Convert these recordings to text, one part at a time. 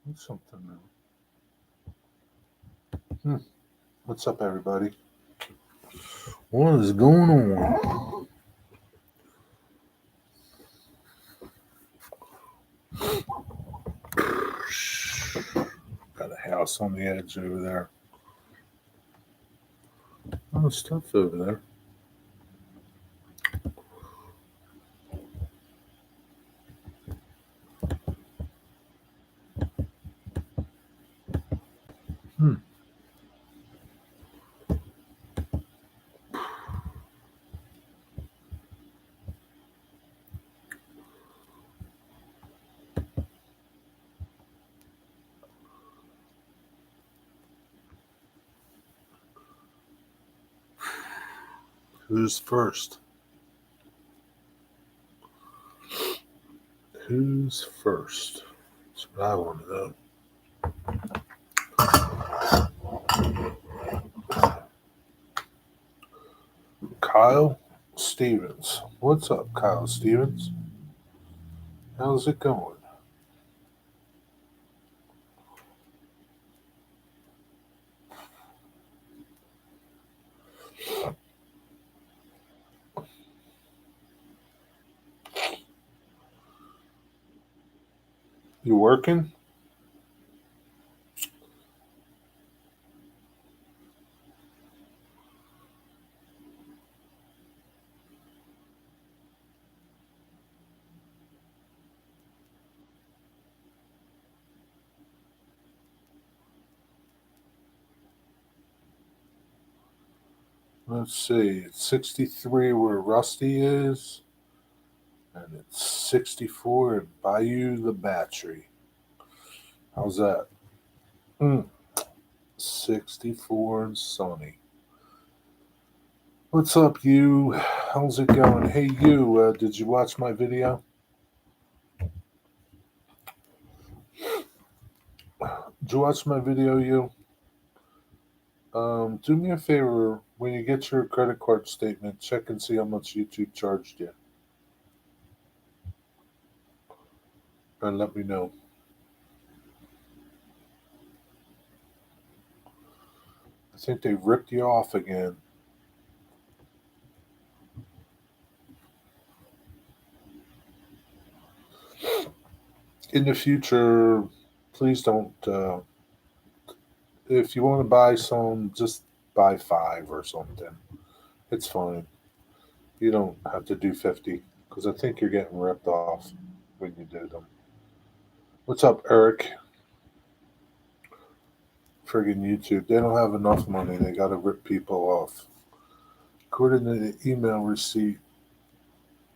That's something new. What's up, everybody? What is going on? Got a house on the edge over there. Oh, stuff over there. Hmm. Who's first? Who's first? That's what I want to know. Kyle Stevens. What's up, Kyle Stevens? How's it going? You working? Let's see. It's 63 where Rusty is, and it's 64 at Bayou the Battery. How's that? 64 and sunny. What's up, you? How's it going? Hey, you, did you watch my video? Did you watch my video, you? Do me a favor. When you get your credit card statement, check and see how much YouTube charged you. And let me know. I think they ripped you off again. In the future, please don't. If you want to buy some, just buy 5 or something. It's fine. You don't have to do 50 because I think you're getting ripped off when you do them. What's up, Eric? Friggin' YouTube. They don't have enough money. They got to rip people off. According to the email receipt,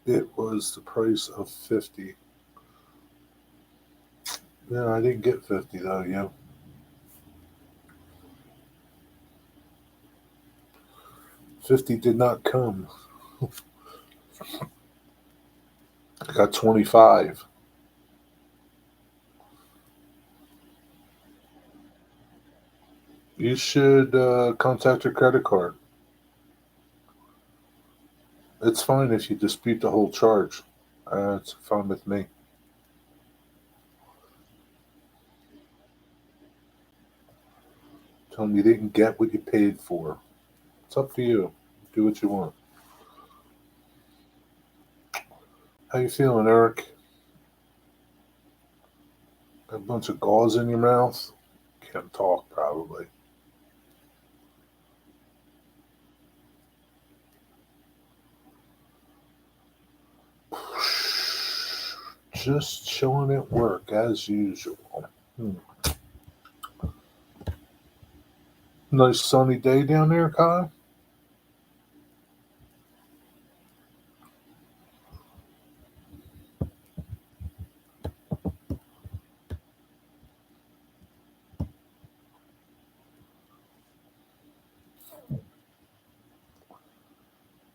it was the price of 50. Yeah, I didn't get 50 though, yeah. 50 did not come. I got 25. You should contact your credit card. It's fine if you dispute the whole charge. It's fine with me. Tell them you didn't get what you paid for. It's up to you. Do what you want. How you feeling, Eric? Got a bunch of gauze in your mouth? Can't talk, probably. Just chilling at work as usual. Hmm. Nice sunny day down there, Kai.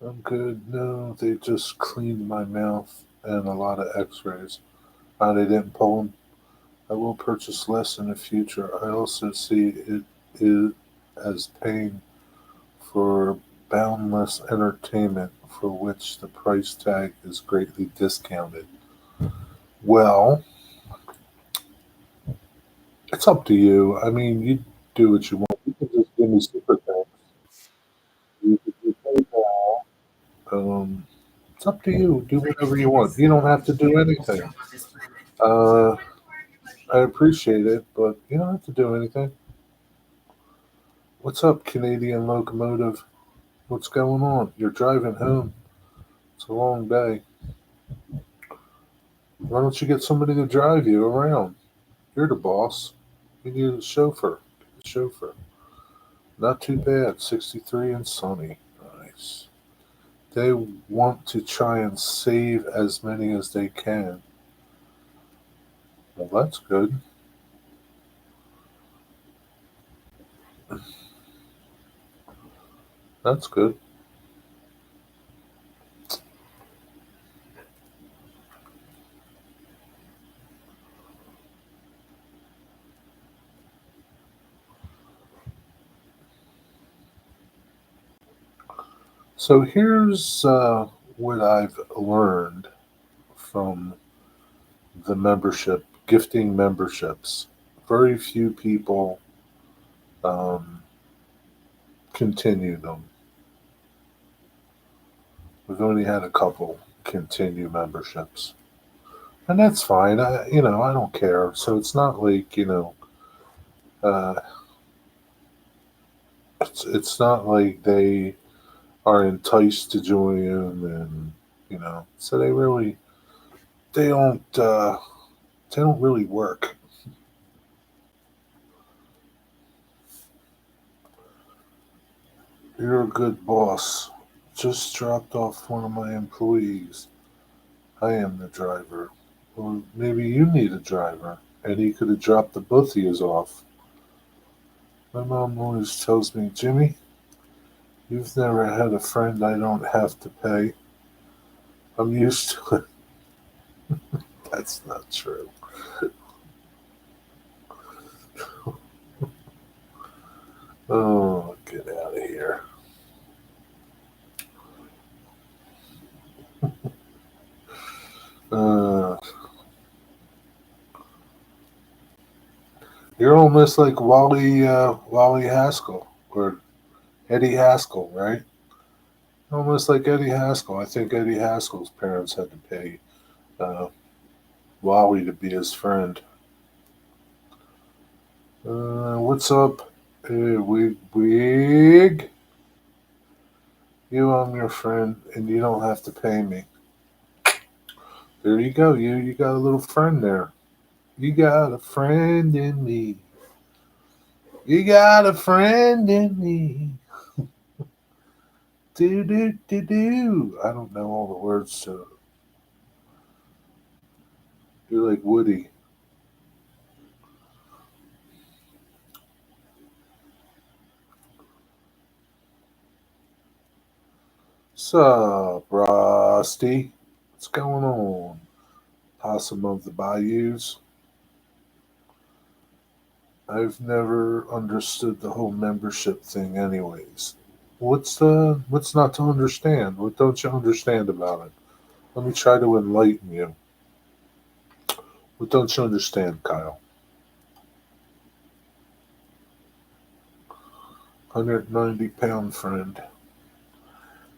I'm good. No, they just cleaned my mouth and a lot of X-rays. They didn't pull them. I will purchase less in the future. I also see it as paying for boundless entertainment for which the price tag is greatly discounted. Well, It's up to you. I mean, you do what you want. You can just give me super thanks. You can do PayPal. It's up to you. Do whatever you want. You don't have to do anything. Uh, I appreciate it, but you don't have to do anything. What's up, Canadian locomotive? What's going on? You're driving home. It's a long day. Why don't you get somebody to drive you around? You're the boss. You need a chauffeur. Get a chauffeur. Not too bad. 63 and sunny. Nice. They want to try and save as many as they can. Well, that's good. That's good. So here's what I've learned from the membership, gifting memberships. Very few people um, continue them. We've only had a couple continue memberships, and that's fine. I don't care. So it's not like uh, it's not like they are enticed to join, and so they don't they don't really work. You're a good boss. Just dropped off one of my employees. I am the driver. Well, maybe you need a driver. And he could have dropped the both of yous off. My mom always tells me, Jimmy, you've never had a friend I don't have to pay. I'm used to it. That's not true. Oh, get out of here. Uh, you're almost like Wally Haskell or Eddie Haskell, right? Almost like Eddie Haskell. I think Eddie Haskell's parents had to pay uh, Wally to be his friend. What's up, Wig? You, I'm your friend, and you don't have to pay me. There you go. You got a little friend there. You got a friend in me. You got a friend in me. Do do do do. I don't know all the words to it. You're like Woody. Sup, Rusty? What's going on? Possum of the Bayous. I've never understood the whole membership thing, anyways. What's not to understand? What don't you understand about it? Let me try to enlighten you. What don't you understand, Kyle? 190-pound friend.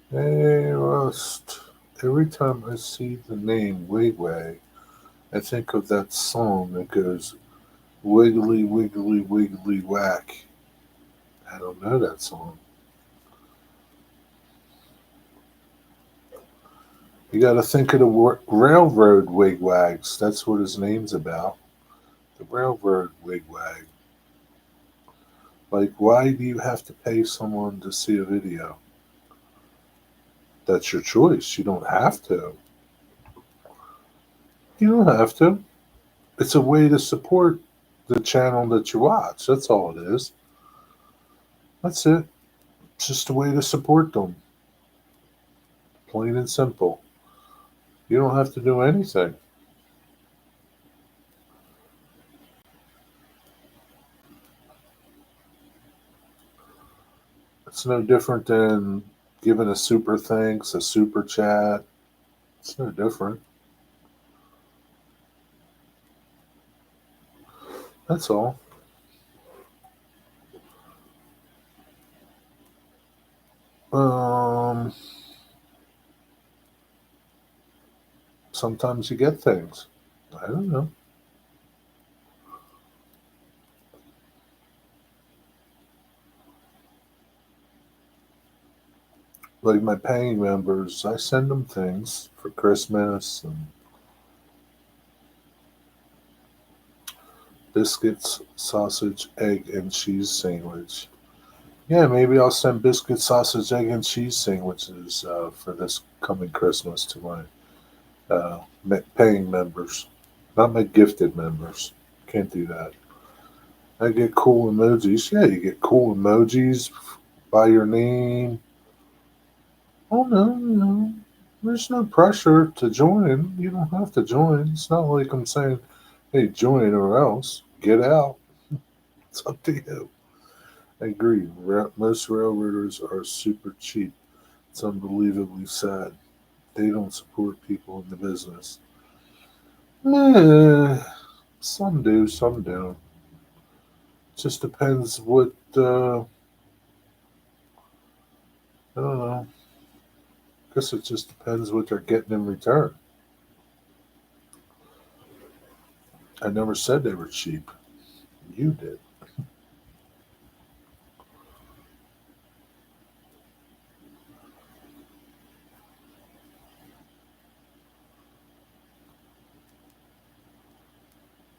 Hey, Rust. Every time I see the name Wigwag, I think of that song that goes Wiggly Wiggly Wiggly Whack. I don't know that song. You got to think of the railroad wigwags. That's what his name's about. The railroad wigwag. Like, why do you have to pay someone to see a video? That's your choice. You don't have to. You don't have to. It's a way to support the channel that you watch. That's all it is. That's it. It's just a way to support them. Plain and simple. You don't have to do anything. It's no different than giving a super thanks, a super chat. It's no different. That's all. sometimes you get things. I don't know. Like my paying members, I send them things for Christmas and biscuits, sausage, egg, and cheese sandwich. Yeah, maybe I'll send biscuit, sausage, egg, and cheese sandwiches for this coming Christmas to my paying members, not my gifted members. Can't do that. I get cool emojis. Yeah, you get cool emojis by your name. Oh no, no. There's no pressure to join. You don't have to join. It's not like I'm saying, hey, join or else. Get out. It's up to you. I agree. Most railroaders are super cheap. It's unbelievably sad. They don't support people in the business. Eh, some do, some don't. Just depends what, I don't know. Guess it just depends what they're getting in return. I never said they were cheap. You did.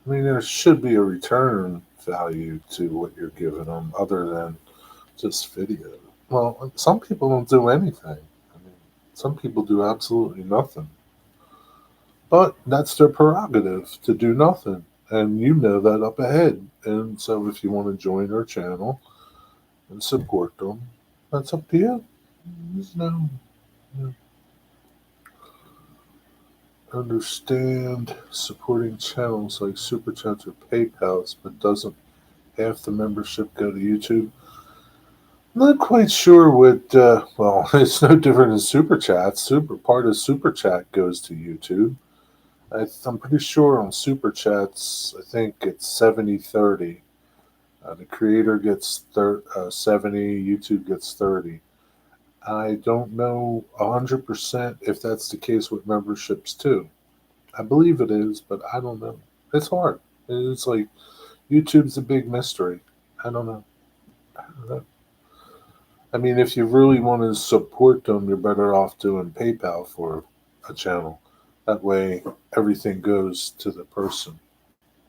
I mean, there should be a return value to what you're giving them other than just video. Well, some people don't do anything. I mean, some people do absolutely nothing. But that's their prerogative to do nothing. And you know that up ahead. And so if you want to join their channel and support them, that's up to you. There's no, no understand supporting channels like Super Chats or PayPal's, but doesn't half the membership go to YouTube? Not quite sure what. Well, it's no different than Super Chats. Super part of Super Chat goes to YouTube. I'm pretty sure on Super Chats, I think it's 70-30. The creator gets 70, YouTube gets 30. I don't know 100% if that's the case with memberships too. I believe it is, but I don't know. It's hard. It's like YouTube's a big mystery. I don't know. I don't know. I mean, if you really want to support them, you're better off doing PayPal for a channel. That way, everything goes to the person,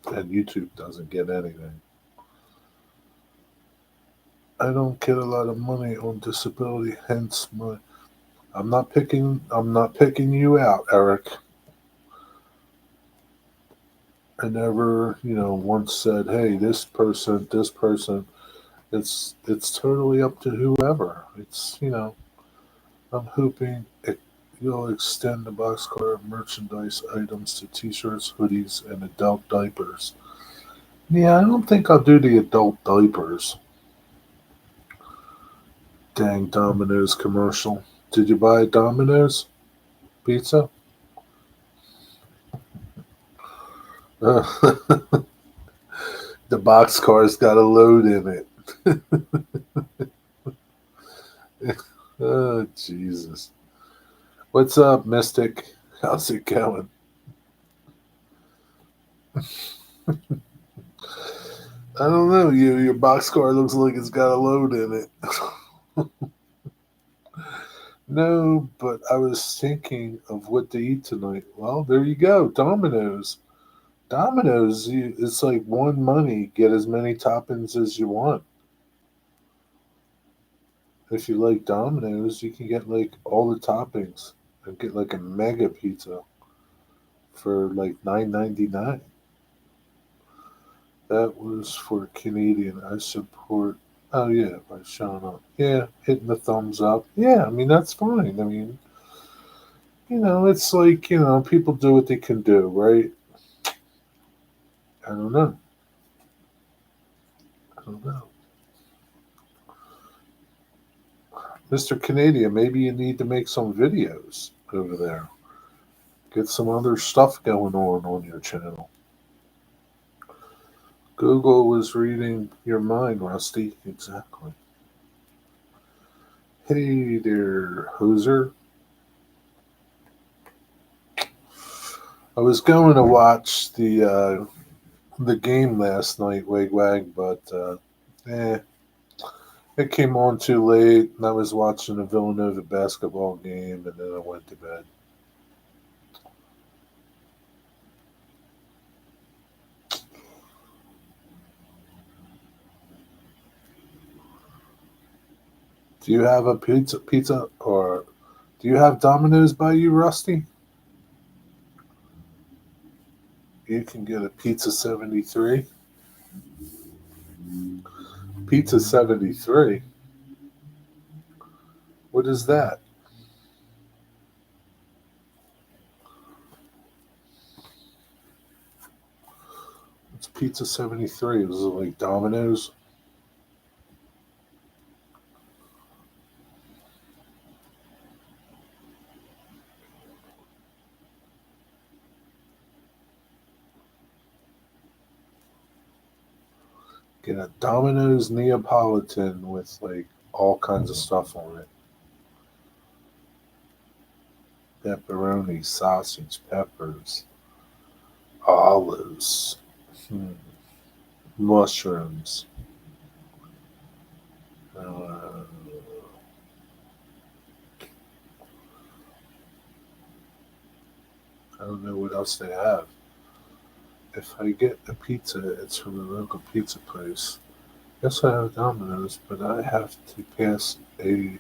and YouTube doesn't get anything. I don't get a lot of money on disability, hence my. I'm not picking. I'm not picking you out, Eric. I never, once said, "Hey, this person, this person." It's totally up to whoever. I'm hoping you'll extend the boxcar of merchandise items to T-shirts, hoodies, and adult diapers. Yeah, I don't think I'll do the adult diapers. Dang Domino's commercial. Did you buy Domino's pizza? The boxcar's got a load in it. Oh, Jesus. What's up, Mystic? How's it going? I don't know. Your boxcar looks like it's got a load in it. No, but I was thinking of what to eat tonight. Well, there you go. Domino's. Domino's, it's like one money, get as many toppings as you want. If you like Domino's, you can get like all the toppings and get like a mega pizza for like $9.99. That was for Canadian. I support. Oh yeah, by showing up. Yeah, hitting the thumbs up. Yeah, I mean that's fine. I mean, it's like people do what they can do, right? I don't know. I don't know. Mr. Canadian, maybe you need to make some videos over there. Get some other stuff going on your channel. Google was reading your mind, Rusty. Exactly. Hey there, hoser. I was going to watch the game last night, Wigwag, but eh, it came on too late, and I was watching a Villanova basketball game, and then I went to bed. Do you have a pizza, or do you have Domino's by you, Rusty? You can get a Pizza 73. Pizza 73? What is that? It's Pizza 73. Is it like Domino's? Get a Domino's Neapolitan with like all kinds of stuff on it. Pepperoni, sausage, peppers, olives, mushrooms. Uh, I don't know what else they have. If I get a pizza, it's from a local pizza place. Yes, I have Domino's, but I have to pass a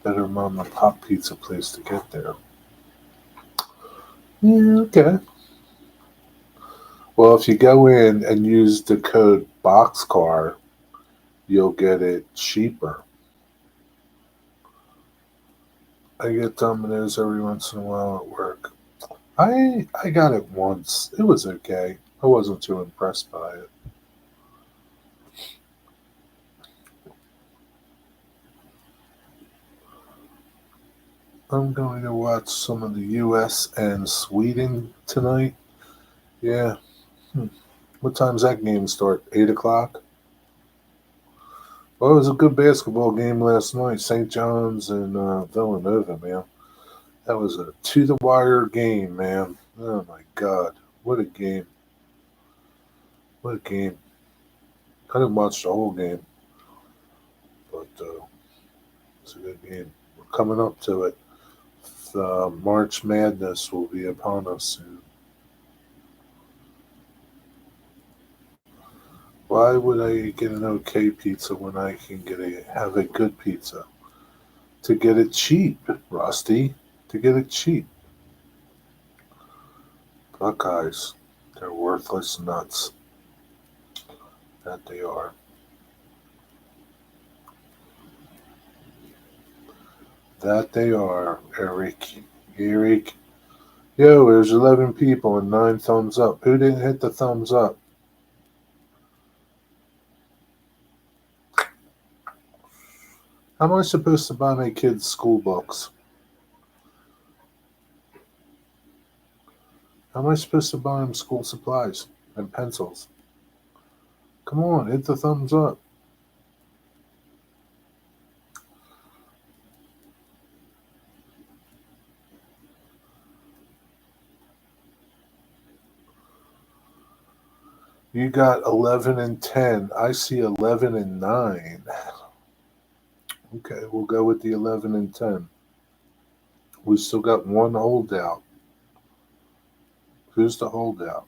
better mom and pop pizza place to get there. Yeah, okay. Well, if you go in and use the code BOXCAR, you'll get it cheaper. I get Domino's every once in a while at work. I got it once. It was okay. I wasn't too impressed by it. I'm going to watch some of the U.S. and Sweden tonight. Yeah. Hmm. What time's that game start? 8 o'clock. Well, it was a good basketball game last night. St. John's and Villanova, man. That was a to the wire game, man. Oh my God, what a game! What a game! I didn't watch the whole game, but it's a good game. We're coming up to it. March Madness will be upon us soon. Why would I get an okay pizza when I can have a good pizza? To get it cheap, Rusty. To get it cheap. Buckeyes, they're worthless nuts. That they are. That they are, Eric. Eric. Yo, there's 11 people and 9 thumbs up. Who didn't hit the thumbs up? How am I supposed to buy my kids school books? How am I supposed to buy them school supplies and pencils? Come on, hit the thumbs up. You got 11 and 10. I see 11 and 9. Okay, we'll go with the 11 and 10. We still got one holdout. Who's the holdout?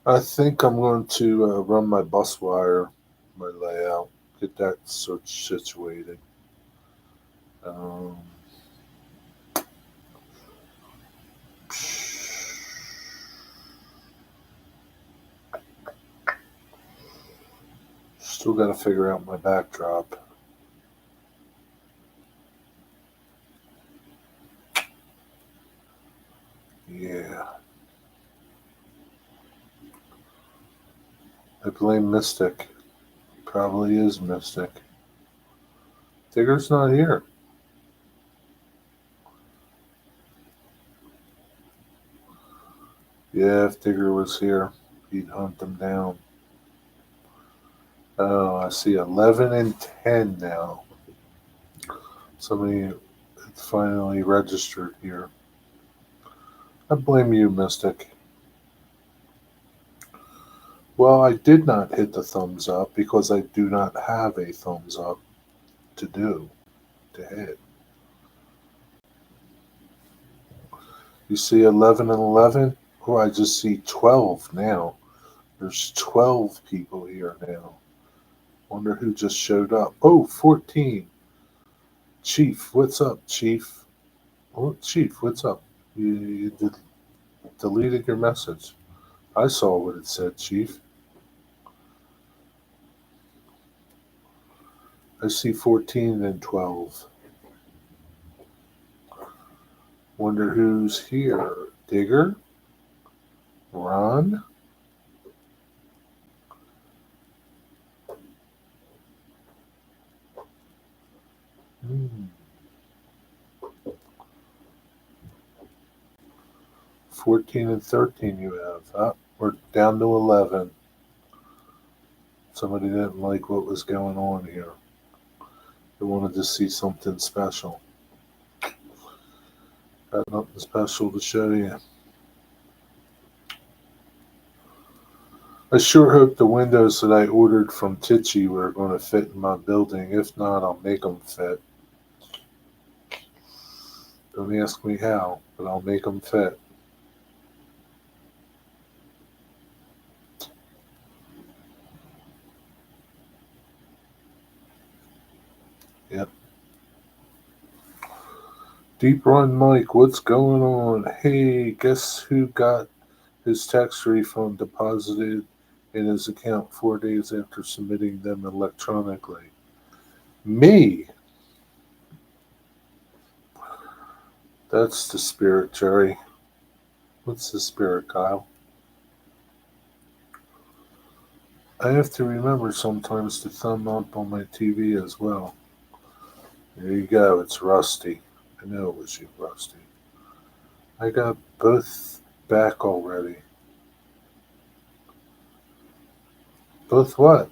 I think I'm going to run my bus wire, my layout, get that situated. Um, Still got to figure out my backdrop. Yeah. I blame Mystic. Probably is Mystic. Digger's not here. Yeah, if Digger was here, he'd hunt them down. I see 11 and 10 now. Somebody finally registered here. I blame you, Mystic. Well, I did not hit the thumbs up because I do not have a thumbs up to hit. You see 11 and 11? Oh, I just see 12 now. There's 12 people here now. Wonder who just showed up. Oh, 14. Chief, what's up, Chief? Oh, Chief, what's up? You deleted your message. I saw what it said, Chief. I see 14 and 12. Wonder who's here. Digger? Ron? Hmm. 14 and 13 you have. We're down to 11. Somebody didn't like what was going on here. They wanted to see something special. Got nothing special to show you. I sure hope the windows that I ordered from Tichy were going to fit in my building. If not, I'll make them fit. Don't ask me how, but I'll make them fit. Yep. Deep Run Mike, what's going on? Hey, guess who got his tax refund deposited in his account 4 days after submitting them electronically? Me! That's the spirit, Jerry. What's the spirit, Kyle? I have to remember sometimes to thumb up on my TV as well. There you go, it's Rusty. I know it was you, Rusty. I got both back already. Both what?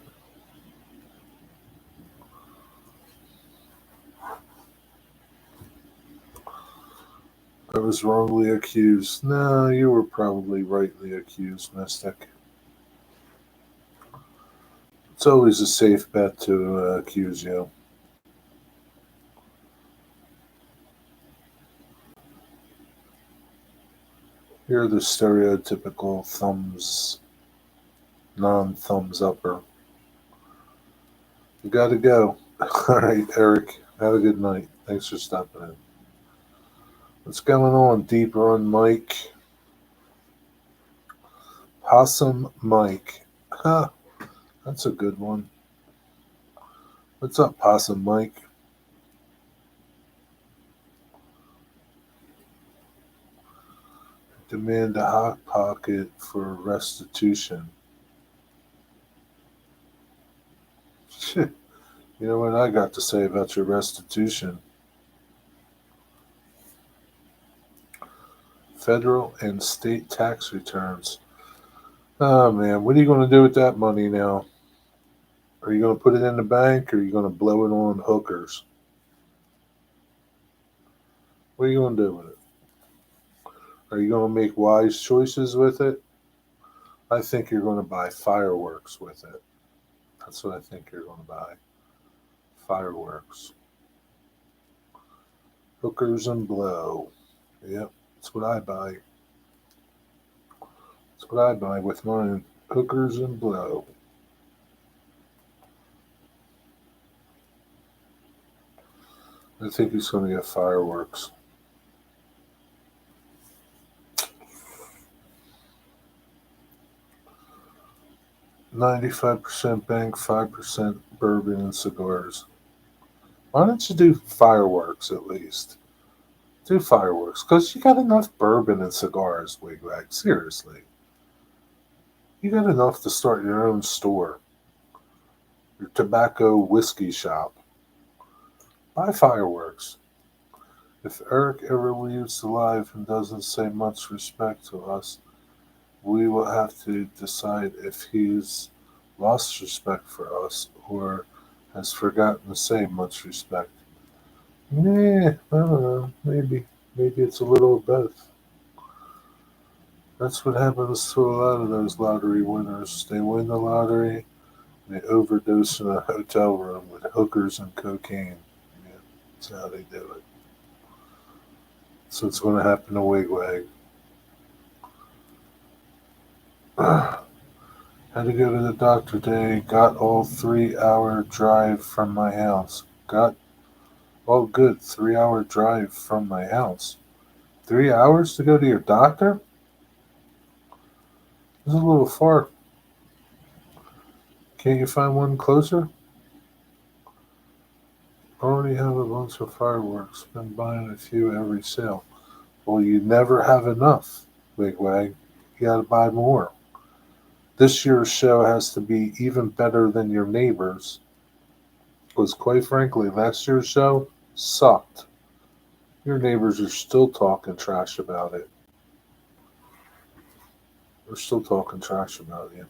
I was wrongly accused. No, you were probably rightly accused, Mystic. It's always a safe bet to accuse you. You're the stereotypical non-thumbs upper. You gotta go. All right, Eric. Have a good night. Thanks for stopping in. What's going on, Deep Run Mike? Possum Mike. Huh, that's a good one. What's up, Possum Mike? Demand a hot pocket for restitution. You know what I got to say about your restitution? Federal and state tax returns. Oh man, what are you going to do with that money now? Are you going to put it in the bank or are you going to blow it on hookers? What are you going to do with it? Are you going to make wise choices with it? I think you're going to buy fireworks with it. That's what I think you're going to buy. Fireworks. Hookers and blow. Yep, that's what I buy. That's what I buy with mine. Hookers and blow. I think he's going to get fireworks. $95 bank, 5% bourbon and cigars. Why don't you do fireworks at least? Do fireworks, because you got enough bourbon and cigars, Wigwag. Seriously. You got enough to start your own store. Your tobacco whiskey shop. Buy fireworks. If Eric ever leaves alive and doesn't say much respect to us, we will have to decide if he's lost respect for us or has forgotten to say much respect. Nah, I don't know. Maybe it's a little of both. That's what happens to a lot of those lottery winners. They win the lottery, and they overdose in a hotel room with hookers and cocaine. Yeah, that's how they do it. So it's going to happen to Wigwag. Had to go to the doctor today. Got all 3 hour drive from my house. Got all good 3 hour drive from my house. 3 hours to go to your doctor? This is a little far. Can't you find one closer? Already have a bunch of fireworks. Been buying a few every sale. Well, you never have enough, Wigwag. You gotta buy more. This year's show has to be even better than your neighbors. Because quite frankly, last year's show sucked. Your neighbors are still talking trash about it. They're still talking trash about you.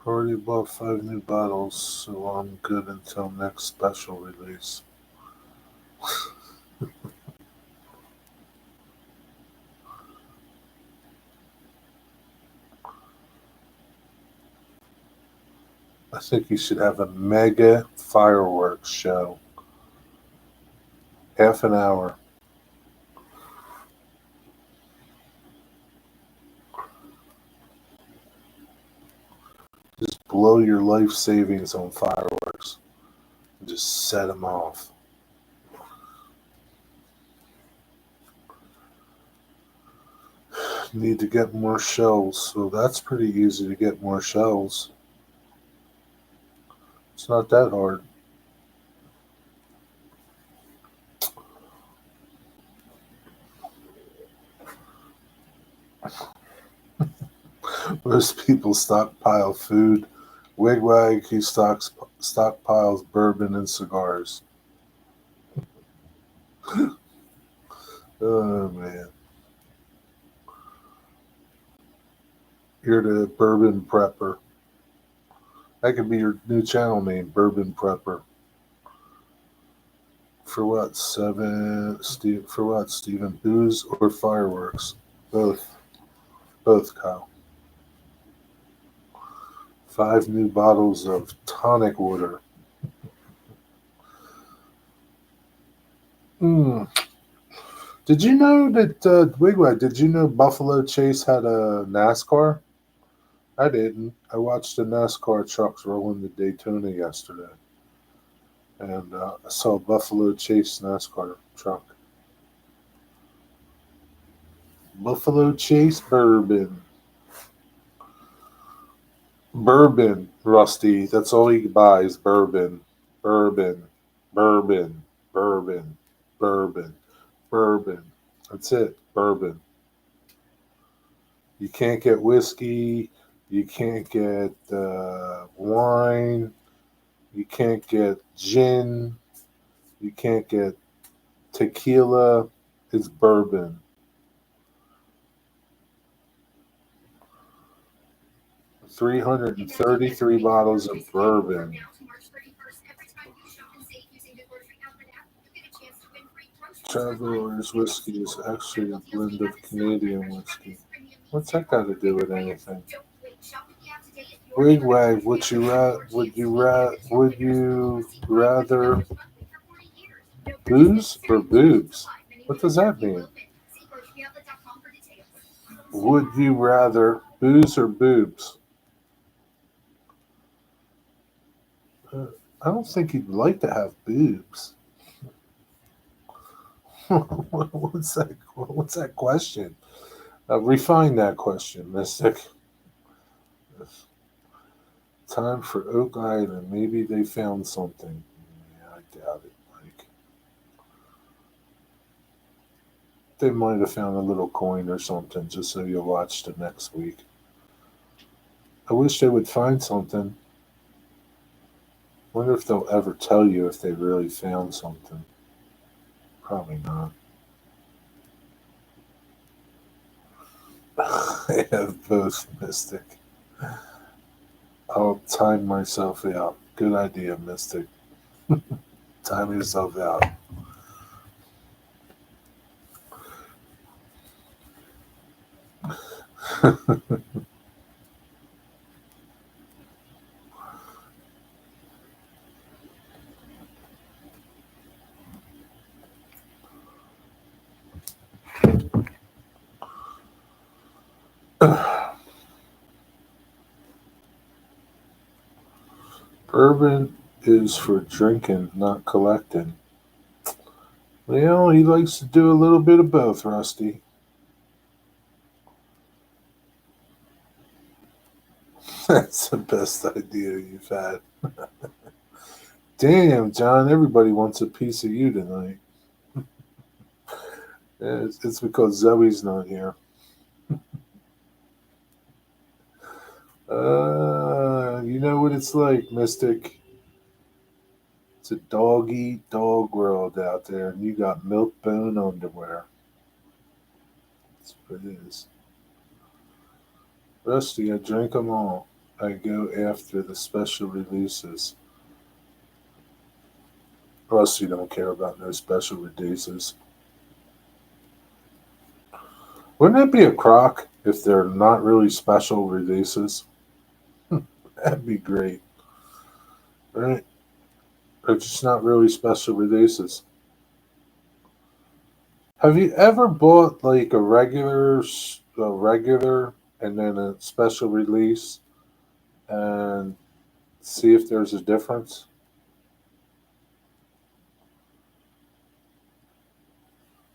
Already bought 5 new bottles, so I'm good until next special release. I think you should have a mega fireworks show. Half an hour. Just blow your life savings on fireworks. And just set them off. Need to get more shells, so that's pretty easy to get more shells. It's not that hard. Most people stockpile food. Wigwag, he stockpiles bourbon and cigars. Oh man, you're the bourbon prepper. That could be your new channel name, Bourbon Prepper. For what, For what, Stephen? Booze or fireworks? Both. Both, Kyle. 5 new bottles of tonic water. Mm. Did you know that, Wigwag, did you know Buffalo Chase had a NASCAR? I didn't. I watched the NASCAR trucks roll into Daytona yesterday. And I saw a Buffalo Chase NASCAR truck. Buffalo Chase bourbon. Bourbon, Rusty. That's all he buys. Bourbon. Bourbon. Bourbon. Bourbon. Bourbon. Bourbon. That's it. Bourbon. You can't get whiskey. You can't get wine. You can't get gin. You can't get tequila. It's bourbon. 333 bottles of bourbon. Traveler's whiskey is actually a blend of Canadian whiskey. What's that got to do with anything? Wigwag, would you rather booze or boobs? What does that mean? Would you rather booze or boobs? I don't think you'd like to have boobs. What's that question? Refine that question, Mystic. Time for Oak Island. Maybe they found something. Yeah, I doubt it, Mike. They might have found a little coin or something just so you'll watch the next week. I wish they would find something. Wonder if they'll ever tell you if they really found something. Probably not. I have both, Mystic. I'll time myself out. Good idea, Mystic. Time yourself out. Bourbon is for drinking, not collecting. Well, he likes to do a little bit of both, Rusty. That's the best idea you've had. Damn, John, everybody wants a piece of you tonight. Yeah, it's because Zoe's not here. You know what it's like, Mystic. It's a dog eat dog world out there, and you got milk bone underwear. That's what it is. Rusty, I drink them all. I go after the special releases. Rusty don't care about no special releases. Wouldn't it be a crock if they're not really special releases? That'd be great, right? They're just not really special releases. Have you ever bought like a regular, and then a special release, and see if there's a difference?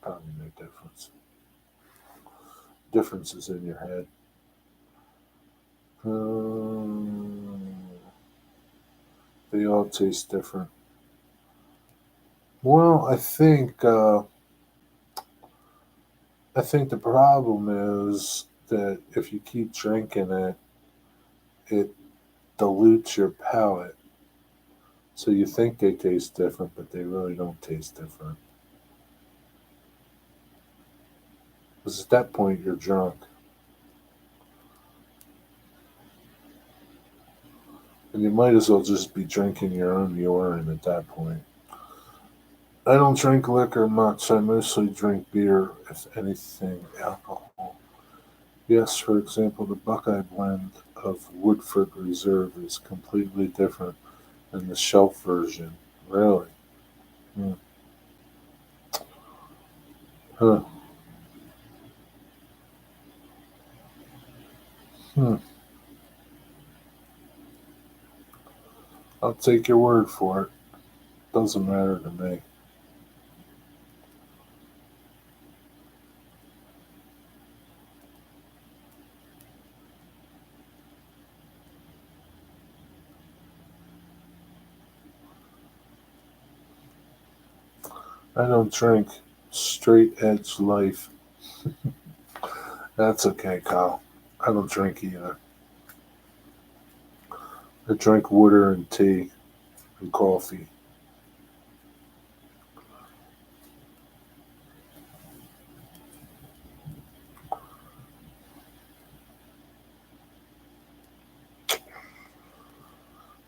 Probably no difference. Difference is in your head. Um, they all taste different. Well, I think the problem is that if you keep drinking it, it dilutes your palate. So you think they taste different, but they really don't taste different. Because at that point, you're drunk. And you might as well just be drinking your own urine at that point. I don't drink liquor much. I mostly drink beer, if anything, alcohol. Yes, for example, the Buckeye blend of Woodford Reserve is completely different than the shelf version. Really? Hmm. Huh. Hmm. I'll take your word for it. Doesn't matter to me. I don't drink straight edge life. That's okay, Kyle. I don't drink either. I drink water and tea and coffee.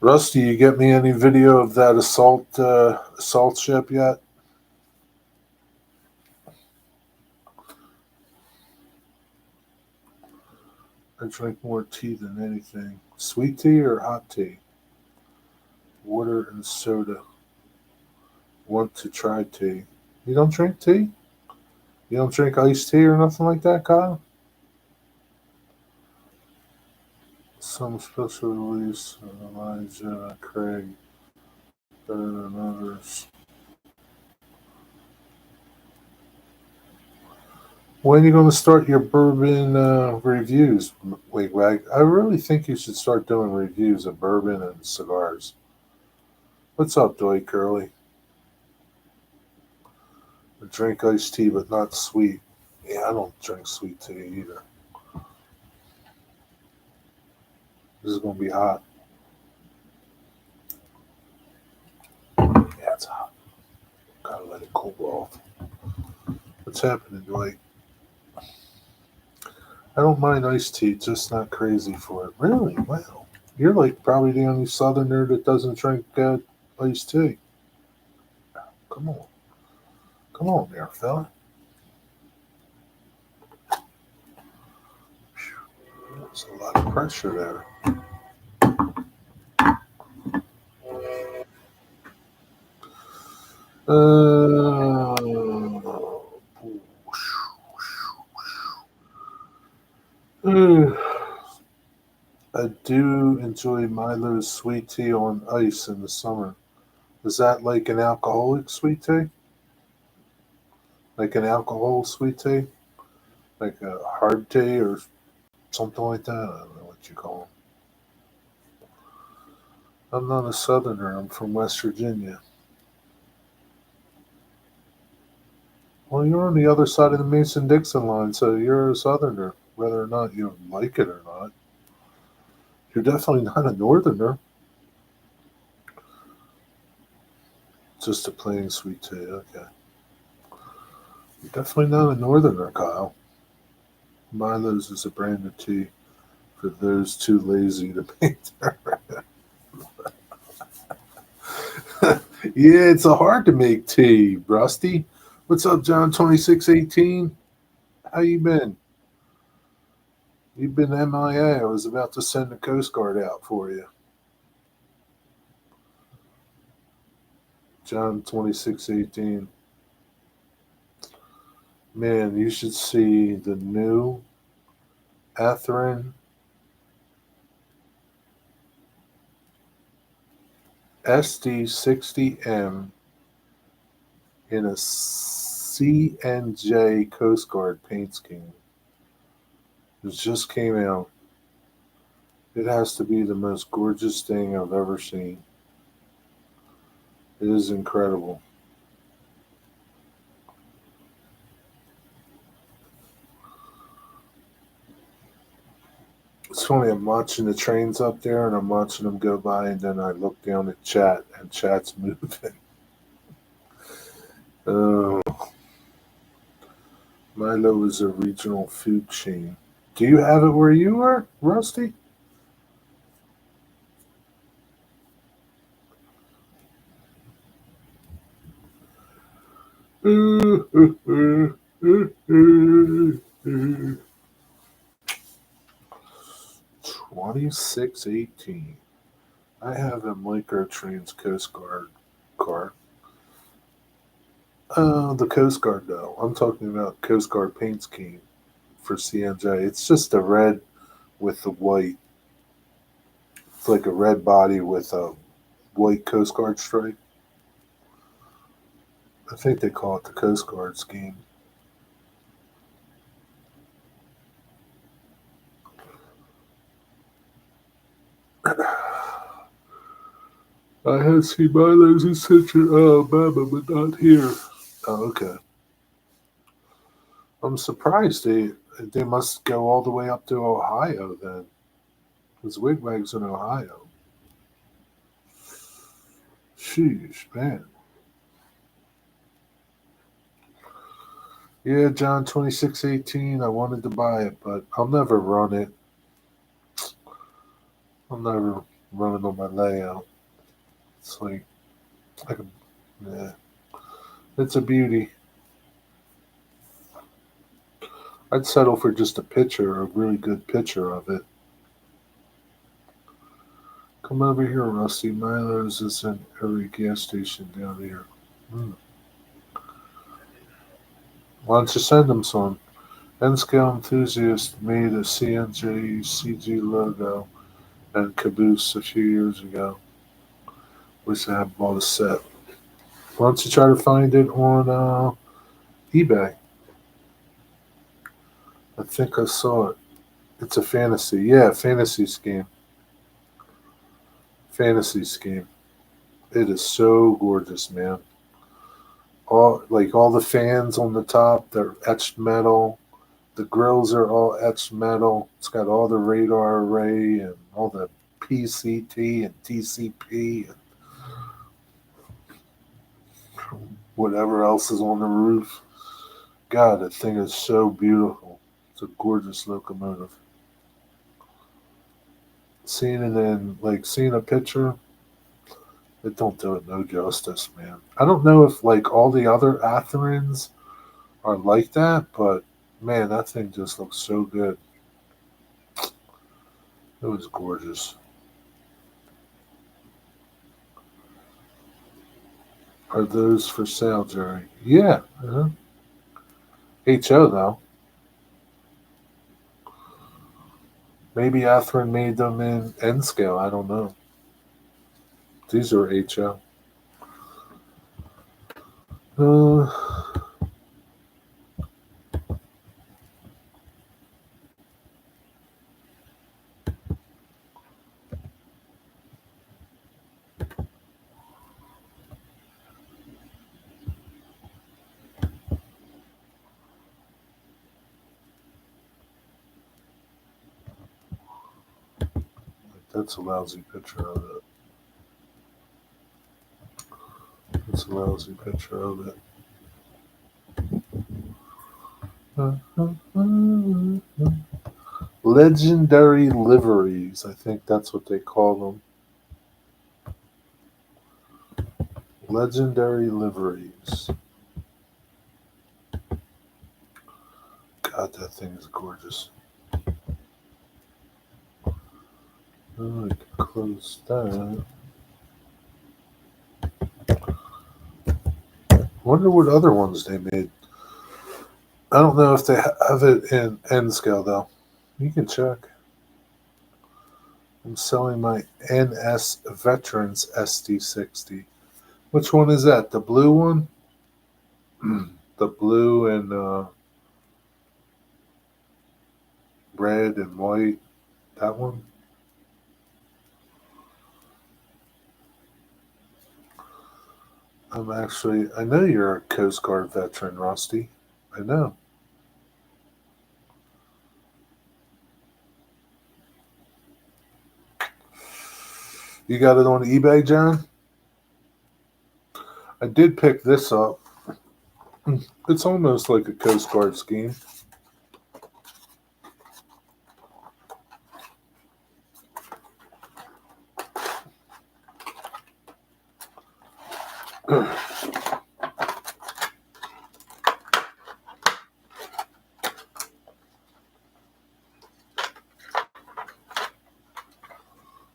Rusty, you get me any video of that assault ship yet? I drink more tea than anything. Sweet tea or hot tea? Water and soda. Want to try tea? You don't drink tea? You don't drink iced tea or nothing like that, Kyle? Some special release, Elijah Craig, better than others. When are you going to start your bourbon reviews, Wigwag? I really think you should start doing reviews of bourbon and cigars. What's up, Doy Curly? I drink iced tea, but not sweet. Yeah, I don't drink sweet tea either. This is going to be hot. What's happening, Dwight? I don't mind iced tea, just not crazy for it. Really? Wow. You're like probably the only southerner that doesn't drink iced tea. Come on. Come on there, fella. There's a lot of pressure there. Uh, I do enjoy Milo's sweet tea on ice in the summer. Is that like an alcoholic sweet tea? Like an alcohol sweet tea? Like a hard tea or something like that? I don't know what you call them. I'm not a southerner. I'm from West Virginia. Well, you're on the other side of the Mason Dixon line, so you're a southerner, whether or not you like it or not. You're definitely not a northerner. Just a plain sweet tea. Okay. You're definitely not a northerner, Kyle. Milo's is a brand of tea for those too lazy to make their. Yeah, it's a hard to make tea, Rusty. What's up, John 2618? How you been? You've been MIA. I was about to send the Coast Guard out for you. John 2618. Man, you should see the new Atherin SD60M in a CNJ Coast Guard paint scheme. It just came out. It has to be the most gorgeous thing I've ever seen. It is incredible. It's funny, I'm watching the trains up there and I'm watching them go by, and then I look down at chat and chat's moving. Oh, Milo is a regional food chain. Do you have it where you are, Rusty? $26.18. I have a Microtrains Coast Guard car. The Coast Guard, though. I'm talking about Coast Guard paint scheme for CNJ. It's just a red with the white. It's like a red body with a white Coast Guard stripe. I think they call it the Coast Guard scheme. I had seen Milo's in Central Alabama, but not here. Oh, okay. I'm surprised they must go all the way up to Ohio then, because Wigwag's in Ohio. Sheesh, man. Yeah, John 2618. I wanted to buy it, but I'll never run it. I'll never run it on my layout. It's like a, yeah, it's a beauty. I'd settle for just a picture, a really good picture of it. Come over here, Rusty. Milo's is in every gas station down here. Hmm. Why don't you send them some? N-Scale Enthusiast made a CNJ CG logo and caboose a few years ago. Wish I had bought a set. Why don't you try to find it on eBay? I think I saw it. It's a fantasy. Yeah, fantasy scheme. Fantasy scheme. It is so gorgeous, man. All the fans on the top, they're etched metal. The grills are all etched metal. It's got all the radar array and all the PCT and TCP and whatever else is on the roof. God, that thing is so beautiful. It's a gorgeous locomotive. Seeing a picture, it don't do it no justice, man. I don't know if like all the other Atherans are like that, but man, that thing just looks so good. It was gorgeous. Are those for sale, Jerry? Yeah. HO though. Maybe Atherin made them in N scale. I don't know. These are HO. Uh, that's a lousy picture of it. That's a lousy picture of it. Legendary liveries. I think that's what they call them. Legendary liveries. God, that thing is gorgeous. Oh, I can close that. Wonder what other ones they made. I don't know if they have it in N scale though. You can check. I'm selling my NS Veterans SD60. Which one is that? The blue one? The blue and red and white. That one? I know you're a Coast Guard veteran, Rusty. I know. You got it on eBay, John? I did pick this up. It's almost like a Coast Guard scheme.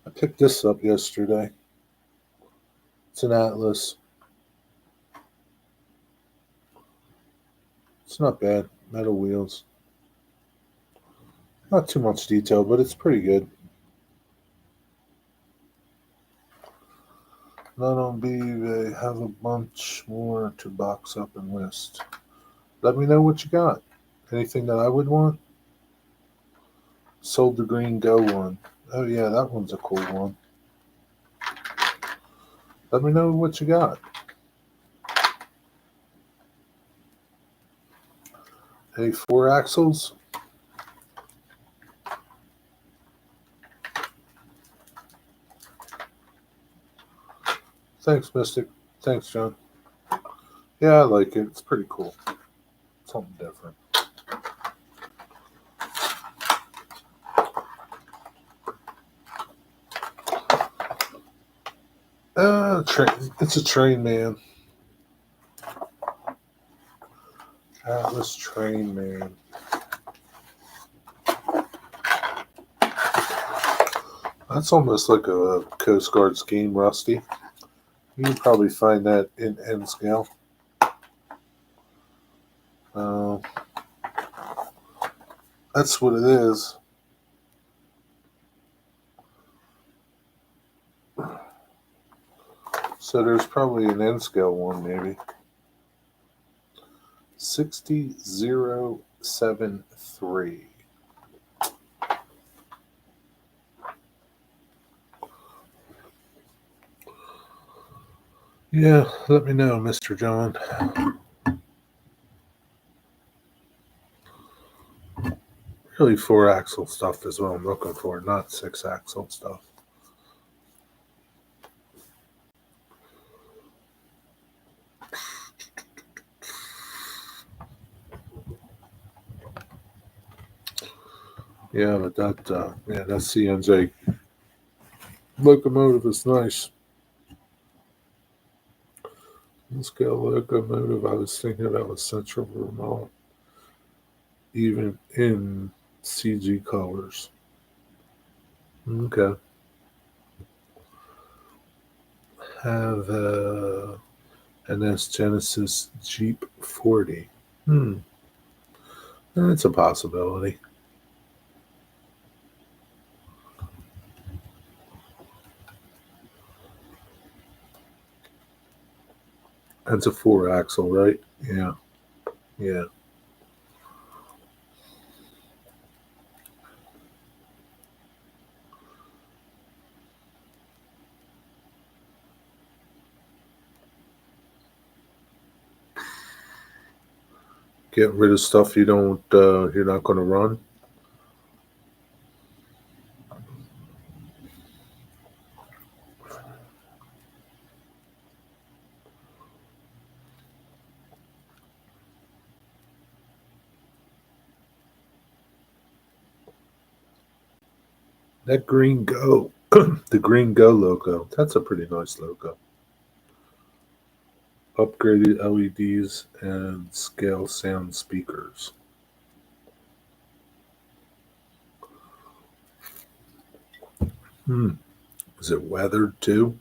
I picked this up yesterday. It's an Atlas. It's not bad. Metal wheels. Not too much detail, but it's pretty good. Not on B, they have a bunch more to box up and list. Let me know what you got. Anything that I would want? Sold the Green Go one. Oh, yeah, that one's a cool one. Let me know what you got. Any 4-axles? Thanks, Mystic. Thanks, John. Yeah, I like it. It's pretty cool. Something different. Train. It's a train, man. Atlas train, man. That's almost like a Coast Guard scheme, Rusty. You can probably find that in N scale. That's what it is. So there's probably an N scale one, maybe. 60073. Yeah, let me know, Mr. John. Really 4-axle stuff is what I'm looking for, not 6-axle stuff. Yeah, but that CNJ locomotive is nice. Let's get a locomotive. I was thinking about was Central Vermont, even in CG colors. Okay. Have an S Genesis Jeep 40. That's a possibility. That's a four axle, right? Yeah. Yeah. Get rid of stuff you're not going to run. That Green Go, the Green Go logo, that's a pretty nice logo. Upgraded LEDs and scale sound speakers. Hmm. Is it weathered too?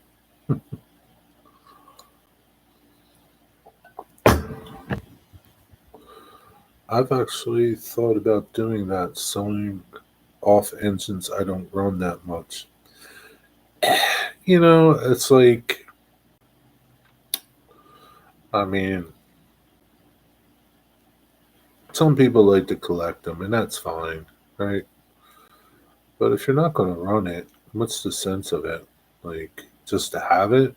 I've actually thought about doing that, selling off engines I don't run that much. It's like, I mean, some people like to collect them, and that's fine, right? But if you're not going to run it, what's the sense of it? Like, just to have it?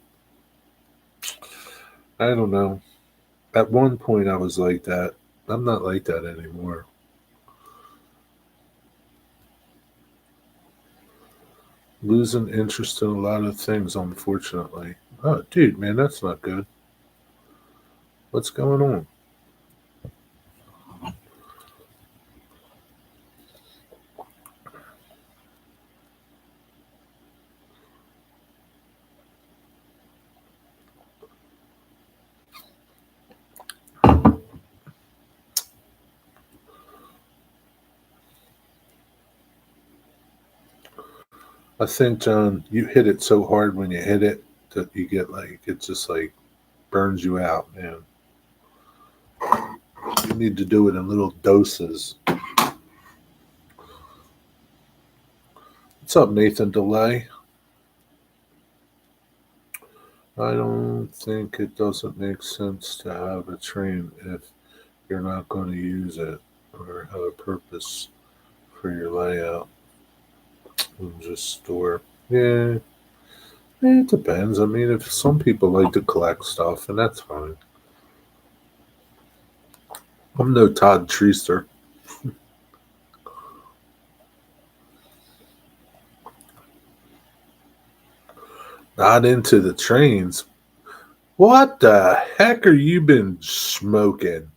I don't know. At one point, I was like that. I'm not like that anymore. Losing interest in a lot of things, unfortunately. Oh, dude, man, that's not good. What's going on? I think, John, you hit it so hard when you hit it that you get like, it just like burns you out, man. You need to do it in little doses. What's up, Nathan Delay? I don't think it doesn't make sense to have a train if you're not going to use it or have a purpose for your layout and just store. Yeah, it depends. I mean, if some people like to collect stuff, and that's fine. I'm no Todd Treaster. Not into the trains. What the heck are you been smoking?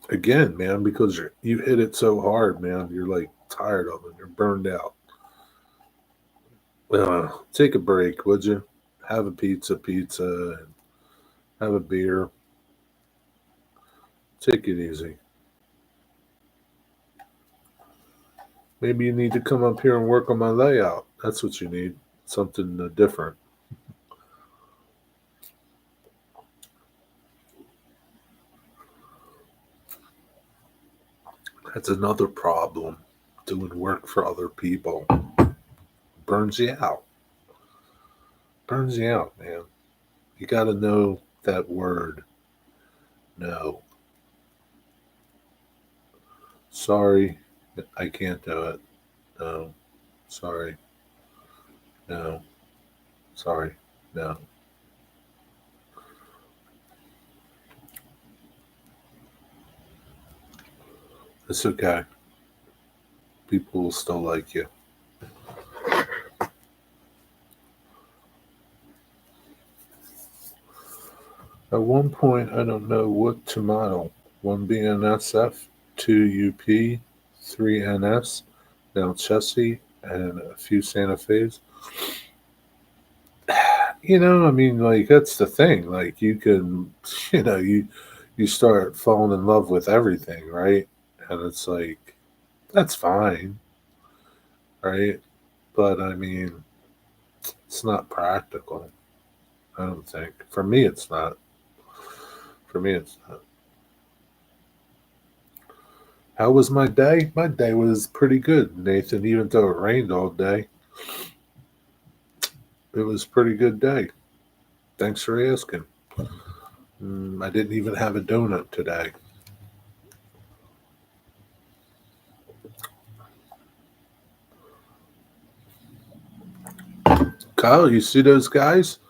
Again, man, because you hit it so hard, man. You're like tired of it. You're burned out. Take a break, would you? Have a pizza, and have a beer. Take it easy. Maybe you need to come up here and work on my layout. That's what you need. Something different. That's another problem. Doing work for other people burns you out. Burns you out, man. You got to know that word. No. Sorry, I can't do it. No. Sorry. No. Sorry. No. It's okay. People will still like you. At one point, I don't know what to model. One being an SF, 2 UP, 3 NS, now Chessie, and a few Santa Fe's. I mean, like that's the thing. Like you can, you start falling in love with everything, right? And it's like that's fine, right? But I mean, it's not practical. I don't think. For me, it's not. For me, it's not. How was my day? My day was pretty good, Nathan. Even though it rained all day, it was a pretty good day. Thanks for asking. I didn't even have a donut today. Kyle, you see those guys?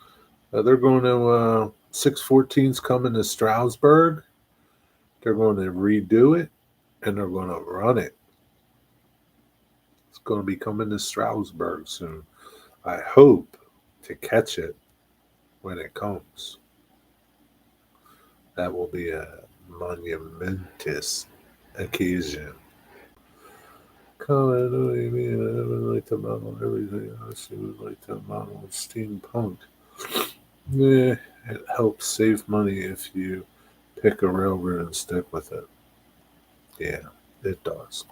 They're going to 614's coming to Stroudsburg. They're going to redo it and they're going to run it. It's going to be coming to Stroudsburg soon. I hope to catch it when it comes. That will be a monumentous occasion. Colin, what do you mean? I would like to model everything else. You would like to model steampunk. Yeah, it helps save money if you pick a railroad and stick with it. Yeah, it does.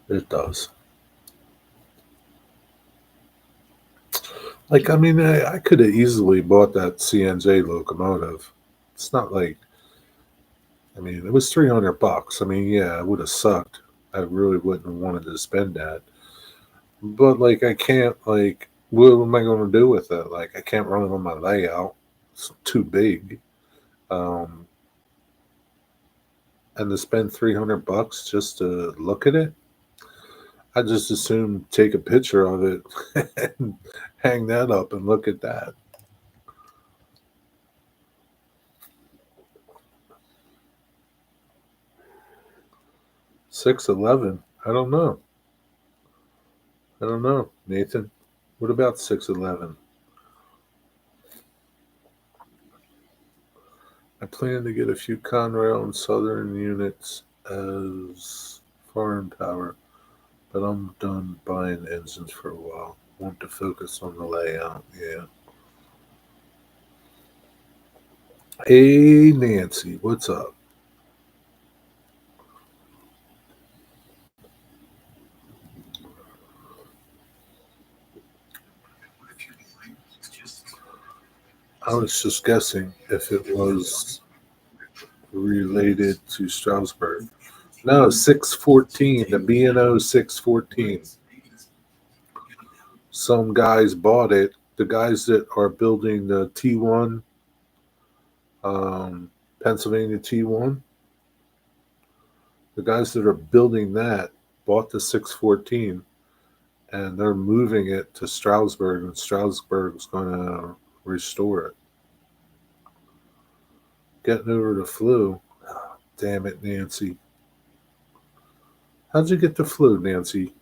It does. Like, I mean, I could have easily bought that CNJ locomotive. It's not like, I mean, it was $300. I mean, yeah, it would have sucked. I really wouldn't have wanted to spend that. But, like, I can't, like, what am I going to do with it? Like, I can't run it on my layout. It's too big. Um, and to spend $300 just to look at it, I just assume take a picture of it and hang that up and look at that. 611. I don't know. I don't know, Nathan. What about 611? I plan to get a few Conrail and Southern units as foreign power, but I'm done buying engines for a while. Want to focus on the layout, yeah. Hey, Nancy, what's up? I was just guessing if it was related to Strasbourg. No, 614, the B&O 614. Some guys bought it. The guys that are building the T1, Pennsylvania T1, the guys that are building that bought the 614 and they're moving it to Stroudsburg, and Stroudsburg's going to restore it. Getting over the flu. Oh, damn it, Nancy. How'd you get the flu, Nancy?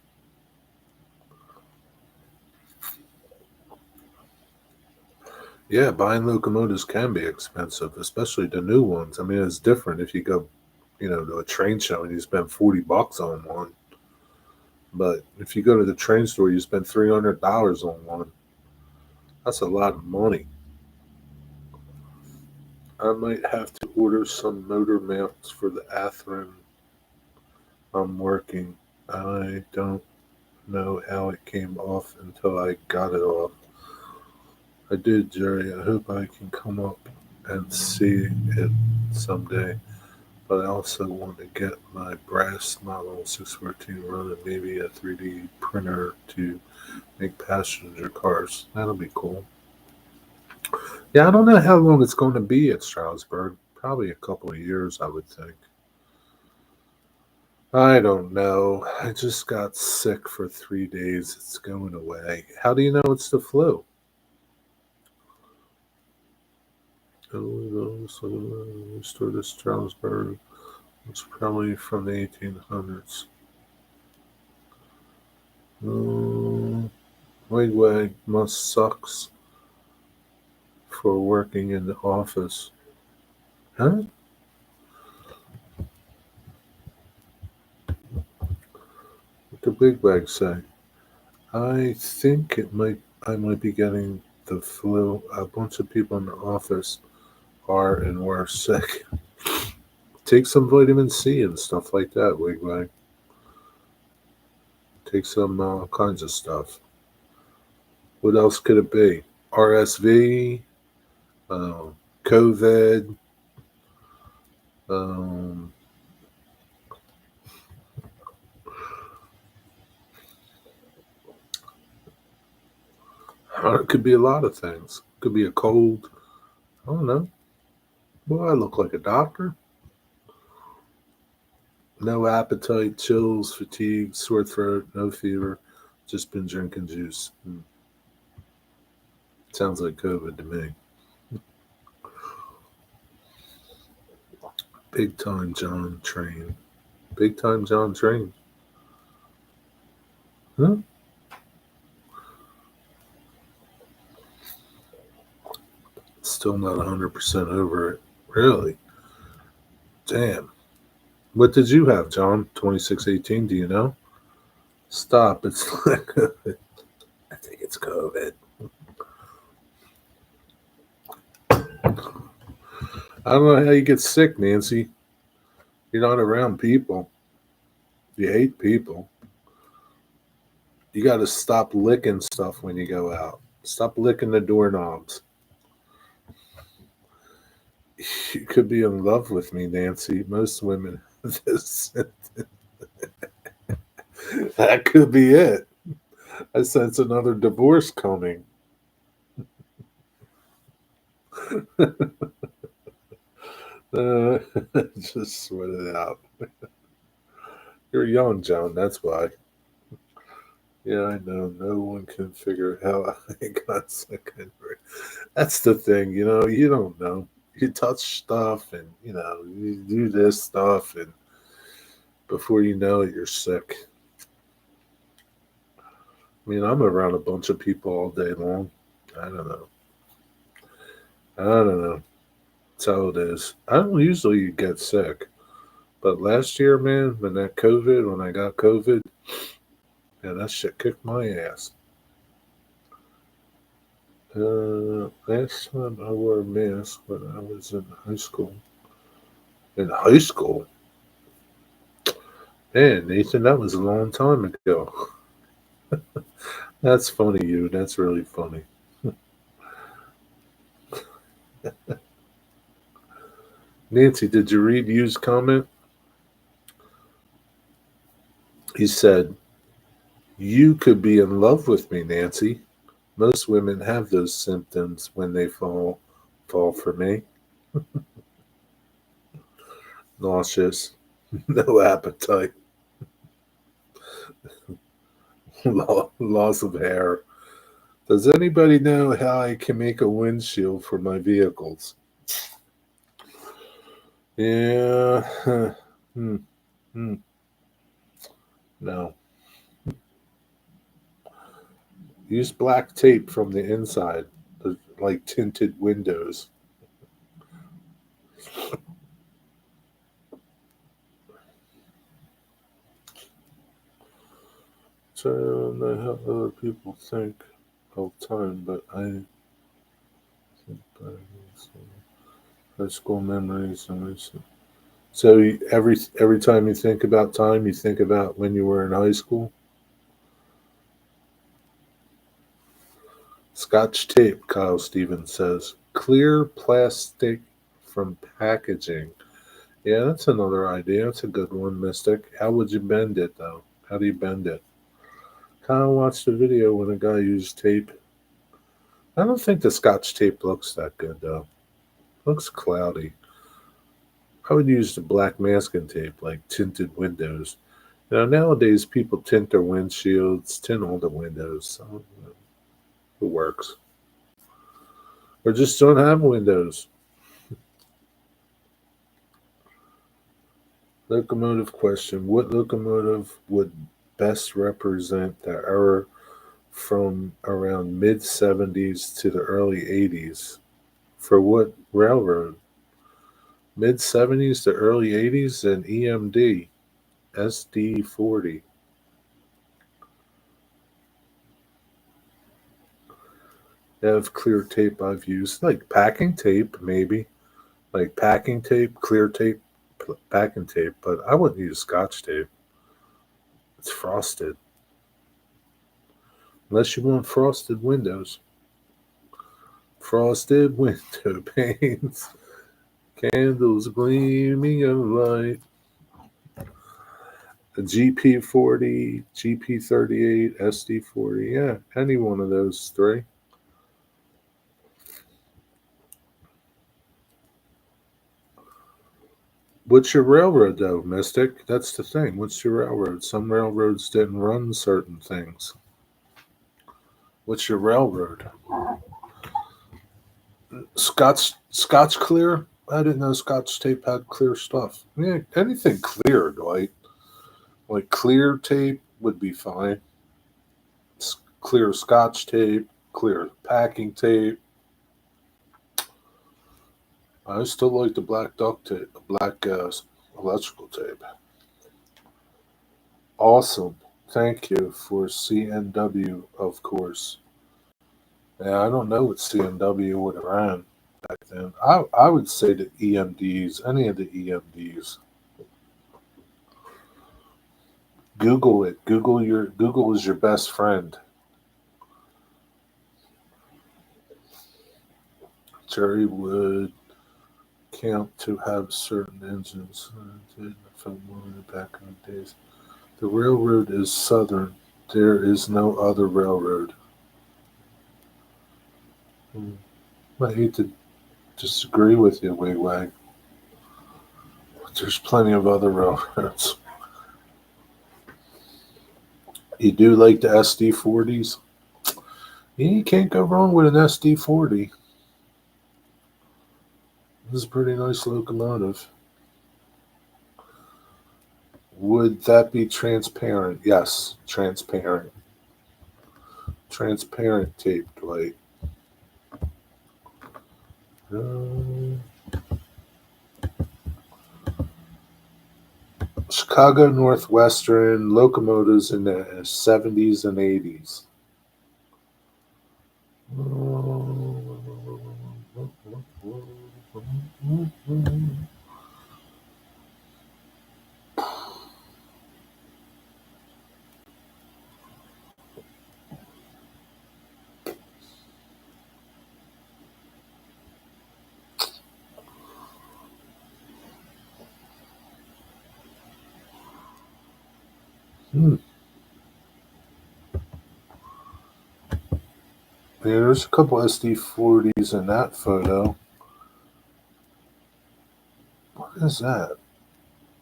Yeah, buying locomotives can be expensive, especially the new ones. I mean, it's different if you go, to a train show and you spend $40 on one. But if you go to the train store, you spend $300 on one. That's a lot of money. I might have to order some motor mounts for the Athearn I'm working. I don't know how it came off until I got it off. I did, Jerry. I hope I can come up and see it someday. But I also want to get my brass model 614 running, maybe a 3D printer to make passenger cars. That'll be cool. Yeah, I don't know how long it's going to be at Stroudsburg. Probably a couple of years, I would think. I don't know. I just got sick for 3 days. It's going away. How do you know it's the flu? Restored to Stroudsburg. It's probably from the 1800s. Wigwag must sucks for working in the office. Huh? The big bag say, I think I might be getting the flu. A bunch of people in the office are and were sick. Take some vitamin C and stuff like that, Wigwag. Take some all kinds of stuff. What else could it be? RSV, COVID. Um, it could be a lot of things. Could be a cold. I don't know. Well, I look like a doctor. No appetite, chills, fatigue, sore throat, no fever. Just been drinking juice. Sounds like COVID to me. Big time John Train. Big time John Train. Huh? Still not 100% over it. Really? Damn. What did you have, John? 2618, do you know? Stop. It's like, I think it's COVID. I don't know how you get sick, Nancy. You're not around people. You hate people. You got to stop licking stuff when you go out. Stop licking the doorknobs. You could be in love with me, Nancy. Most women have this. That could be it. I sense another divorce coming. Uh, just sweat it out. You're young, John. That's why. Yeah, I know. No one can figure out how I got sick. That's the thing, you don't know. You touch stuff and, you do this stuff, and before you know it, you're sick. I mean, I'm around a bunch of people all day long. I don't know. I don't know. That's how it is. I don't usually get sick. But last year, man, when I got COVID, yeah, that shit kicked my ass. Last time I wore a mask when I was in high school. In high school? Man, Nathan, that was a long time ago. That's funny, you. That's really funny. Nancy, did you read Yu's comment? He said, You could be in love with me, Nancy. Most women have those symptoms when they fall for me. Nauseous, no appetite, loss of hair. Does anybody know how I can make a windshield for my vehicles? Yeah. Hmm. Hmm. No. Use black tape from the inside, like tinted windows. So I don't know how other people think all the time, but I think back to high school memories and recent. So every time you think about time, you think about when you were in high school. Scotch tape, Kyle Stevens says. Clear plastic from packaging. Yeah, that's another idea. That's a good one, Mystic. How would you bend it, though? How do you bend it? Kyle watched a video when a guy used tape. I don't think the Scotch tape looks that good, though. Looks cloudy. I would use the black masking tape, like tinted windows. Nowadays people tint their windshields, tint all the windows, so it works. Or just don't have windows. Locomotive question. What locomotive would best represent the era from around mid 70s to the early 80s? For what railroad? Mid 70s to early 80s and EMD, SD 40. They have clear tape I've used, like packing tape, maybe. Like packing tape, clear tape, packing tape, but I wouldn't use scotch tape. It's frosted. Unless you want frosted windows. Frosted window panes, candles gleaming of light. A GP40, GP38, SD40, yeah, any one of those three. What's your railroad though, Mystic? That's the thing. What's your railroad? Some railroads didn't run certain things. What's your railroad? Scotch clear? I didn't know Scotch tape had clear stuff. Yeah, anything clear, like clear tape would be fine. Clear Scotch tape, clear packing tape. I still like the black duct tape, black electrical tape. Awesome. Thank you for CNW, of course. Yeah, I don't know what CNW would have ran back then. I would say the EMDs, any of the EMDs. Google it. Google is your best friend. Jerry would count to have certain engines from back in the days. The railroad is southern. There is no other railroad. Hmm. I hate to disagree with you, Wigwag. But there's plenty of other railroads. You do like the SD40s? Yeah, you can't go wrong with an SD40. This is a pretty nice locomotive. Would that be transparent? Yes, transparent. Transparent tape, Dwight. Uh, Chicago Northwestern locomotives in the 70s and 80s. Hmm. Yeah, there's a couple SD40s in that photo. What is that?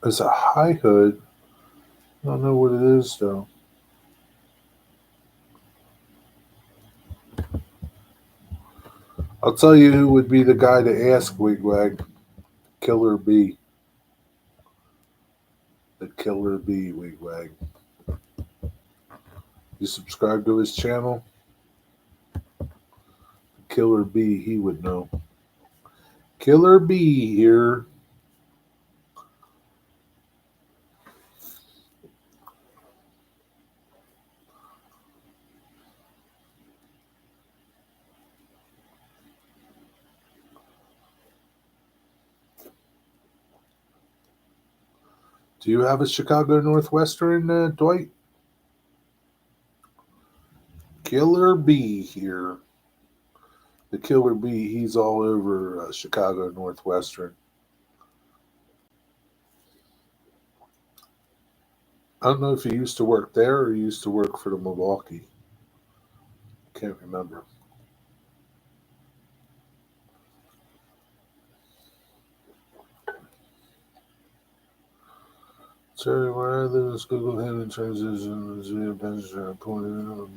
It's a high hood. I don't know what it is though. I'll tell you who would be the guy to ask, Wigwag. Killer B. The Killer B, Wigwag. You subscribe to his channel? Killer B, he would know. Killer B here. Do you have a Chicago Northwestern, Dwight? Killer B here. The Killer B, he's all over Chicago Northwestern. I don't know if he used to work there or he used to work for the Milwaukee. Can't remember. Sorry, where I live is Google Head and transition is the adventure. I pointed out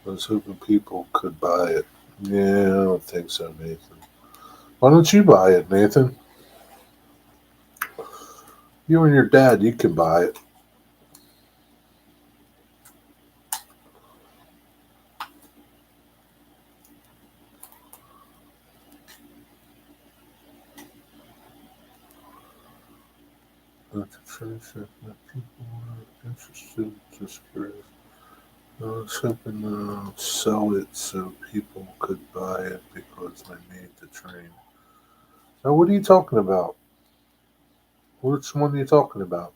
I was hoping people could buy it. Yeah, I don't think so, Nathan. Why don't you buy it, Nathan? You and your dad, you can buy it. Not to trace it, that people are interested, just curious. I was hoping to sell it so people could buy it because I made the train. Now, what are you talking about? Which one are you talking about?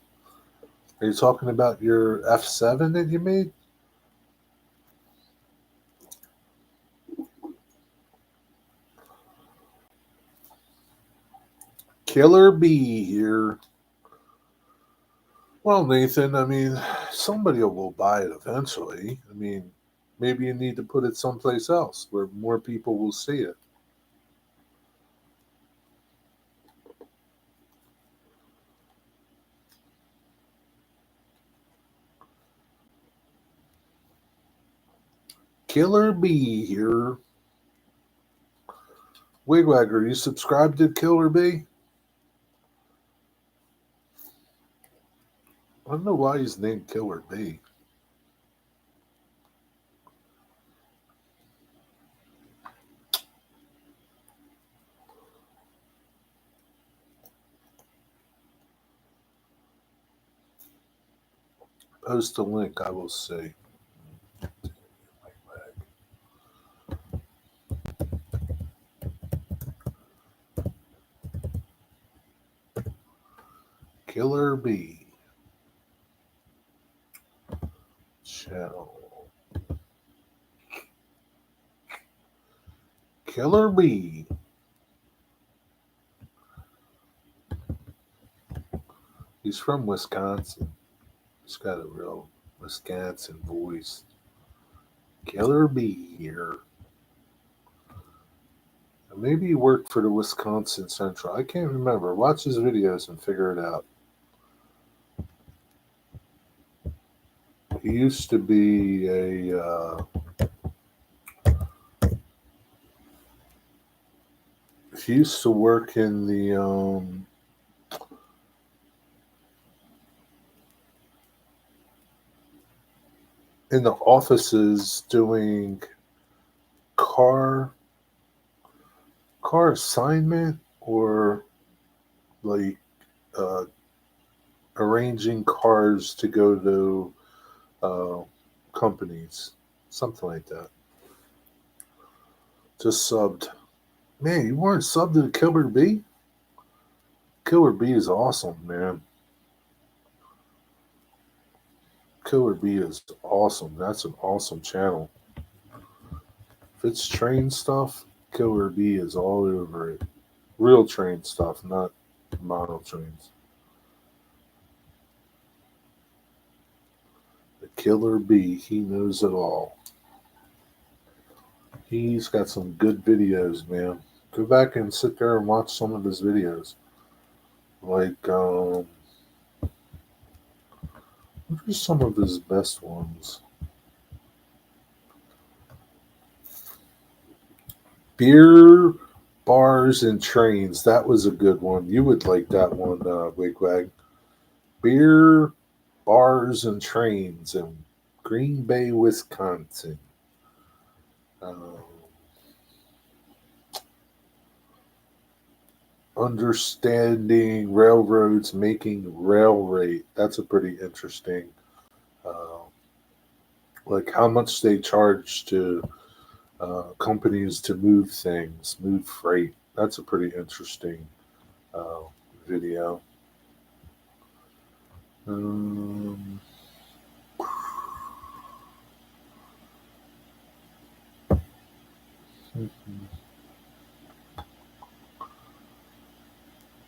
Are you talking about your F7 that you made? Killer Bee here. Well, Nathan, I mean, somebody will buy it eventually. I mean, maybe you need to put it someplace else where more people will see it. Killer Bee here. Wigwagger, you subscribed to Killer Bee? I don't know why he's named Killer Bee. Post a link, I will see. Killer Bee channel. Killer Bee. He's from Wisconsin. He's got a real Wisconsin voice. Killer Bee here. Maybe he worked for the Wisconsin Central. I can't remember. Watch his videos and figure it out. He used to be he used to work in the offices doing car assignment or like uh, arranging cars to go to companies, something like that. Just subbed. Man, you weren't subbed to Killer Bee? Killer Bee is awesome, man. Killer Bee is awesome. That's an awesome channel. If it's train stuff, Killer Bee is all over it. Real train stuff, not model trains. The Killer Bee, he knows it all. He's got some good videos, man. Go back and sit there and watch some of his videos. Like, what are some of his best ones? Beer, bars, and trains. That was a good one. You would like that one, Wigwag. Beer, bars, and trains in Green Bay, Wisconsin. Um, understanding railroads making rail rate. That's a pretty interesting. Uh, like how much they charge to companies to move things, move freight. That's a pretty interesting uh, video. Um,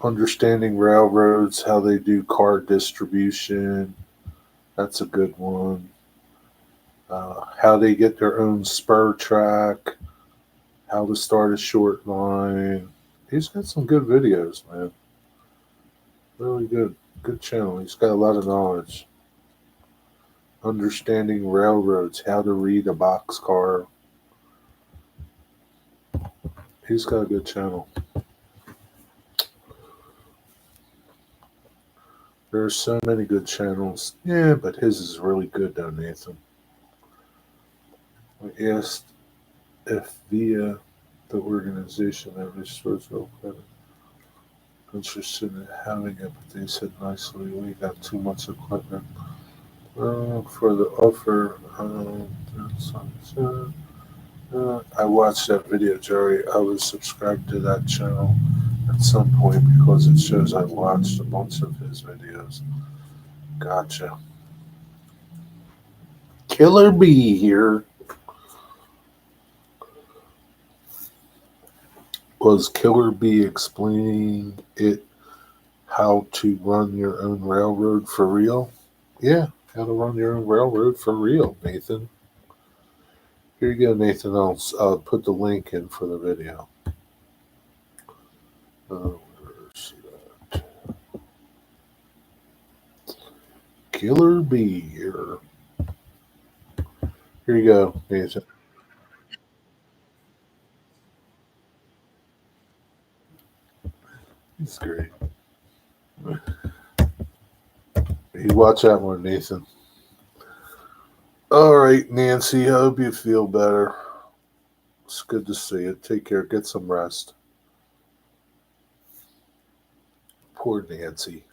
understanding railroads, how they do car distribution. That's a good one. How they get their own spur track, how to start a short line. He's got some good videos, man. Really good. Good channel. He's got a lot of knowledge. Understanding railroads, how to read a boxcar. He's got a good channel. There are so many good channels. Yeah, but his is really good though, Nathan. I asked if via the organization that restores real credit interested in having it, but they said nicely we got too much equipment. For the offer. I watched that video, Jerry. I was subscribed to that channel at some point because it shows I watched a bunch of his videos. Gotcha. Killer Bee here. Was Killer Bee explaining it how to run your own railroad for real? Yeah, how to run your own railroad for real, Nathan. Here you go, Nathan. I'll put the link in for the video. Where's that? Killer Bee here. Here you go, Nathan. He's great. You watch that one, Nathan. All right, Nancy. I hope you feel better. It's good to see you. Take care. Get some rest. Poor Nancy.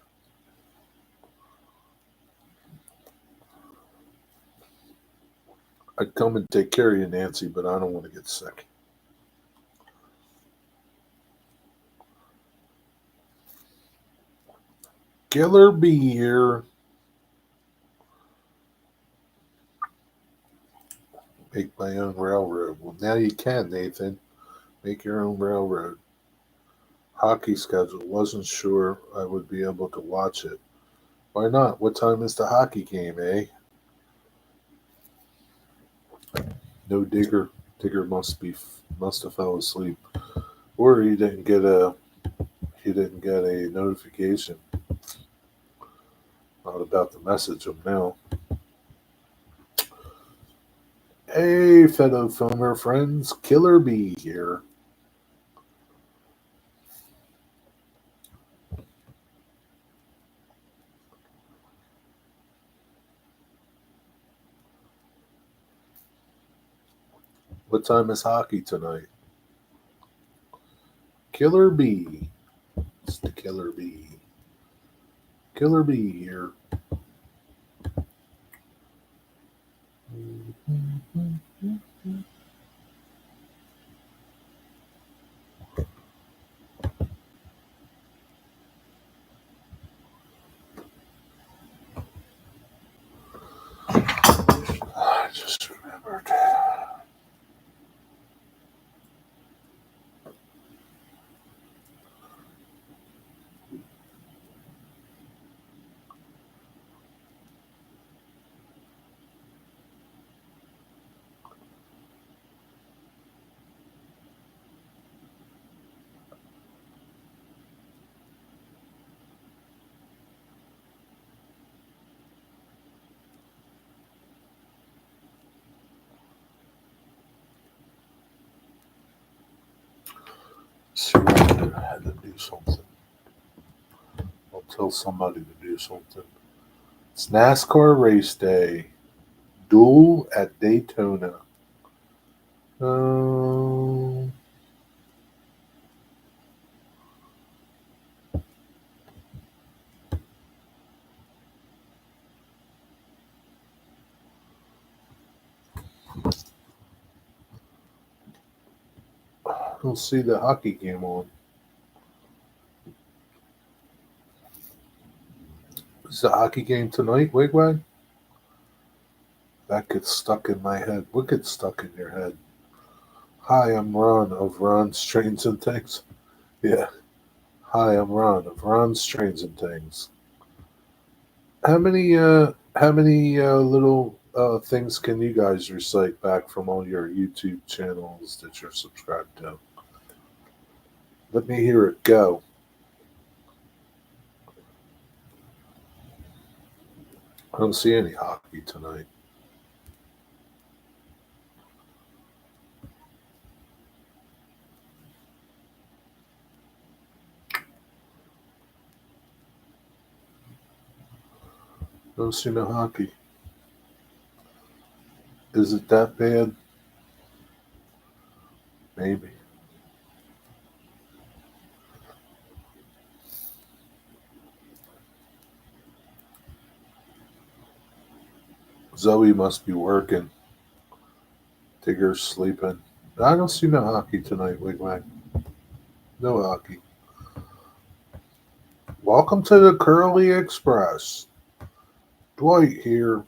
I'd come and take care of you, Nancy, but I don't want to get sick. Killer Bee here. Make my own railroad. Well, now you can, Nathan. Make your own railroad. Hockey schedule. Wasn't sure I would be able to watch it. Why not? What time is the hockey game, eh? No Digger. Digger must have fell asleep, or he didn't get a notification. Not about to message him now. Hey, fellow foamer friends, Killer Bee here. What time is hockey tonight? Killer Bee. It's the Killer Bee. Killer Bee here. I just remembered. See what I had to do something. I'll tell somebody to do something. It's NASCAR race day. Duel at Daytona. Um, I'll see the hockey game on. Is the hockey game tonight, Wigwag? That gets stuck in my head. What gets stuck in your head? Hi, I'm Ron of Ron's Trains and Things. Yeah. Hi, I'm Ron of Ron's Trains and Things. How many little things can you guys recite back from all your YouTube channels that you're subscribed to? Let me hear it go. I don't see any hockey tonight. Don't see no hockey. Is it that bad? Maybe. Zoe must be working. Tigger's sleeping. I don't see no hockey tonight, Wigwag. No hockey. Welcome to the Curly Express. Dwight here.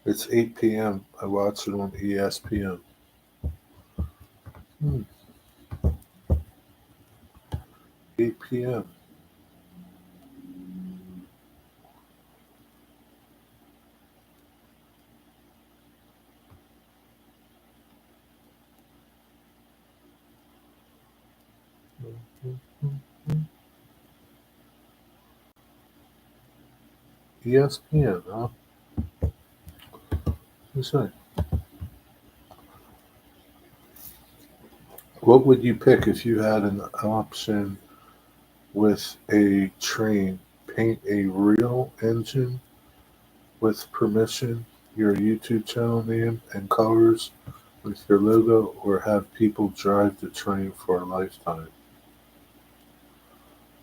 It's 8 p.m. I watch it on ESPN. 8 p.m. ESPN, huh? What's that? What would you pick if you had an option with a train? Paint a real engine with permission, your YouTube channel name and colors with your logo, or have people drive the train for a lifetime?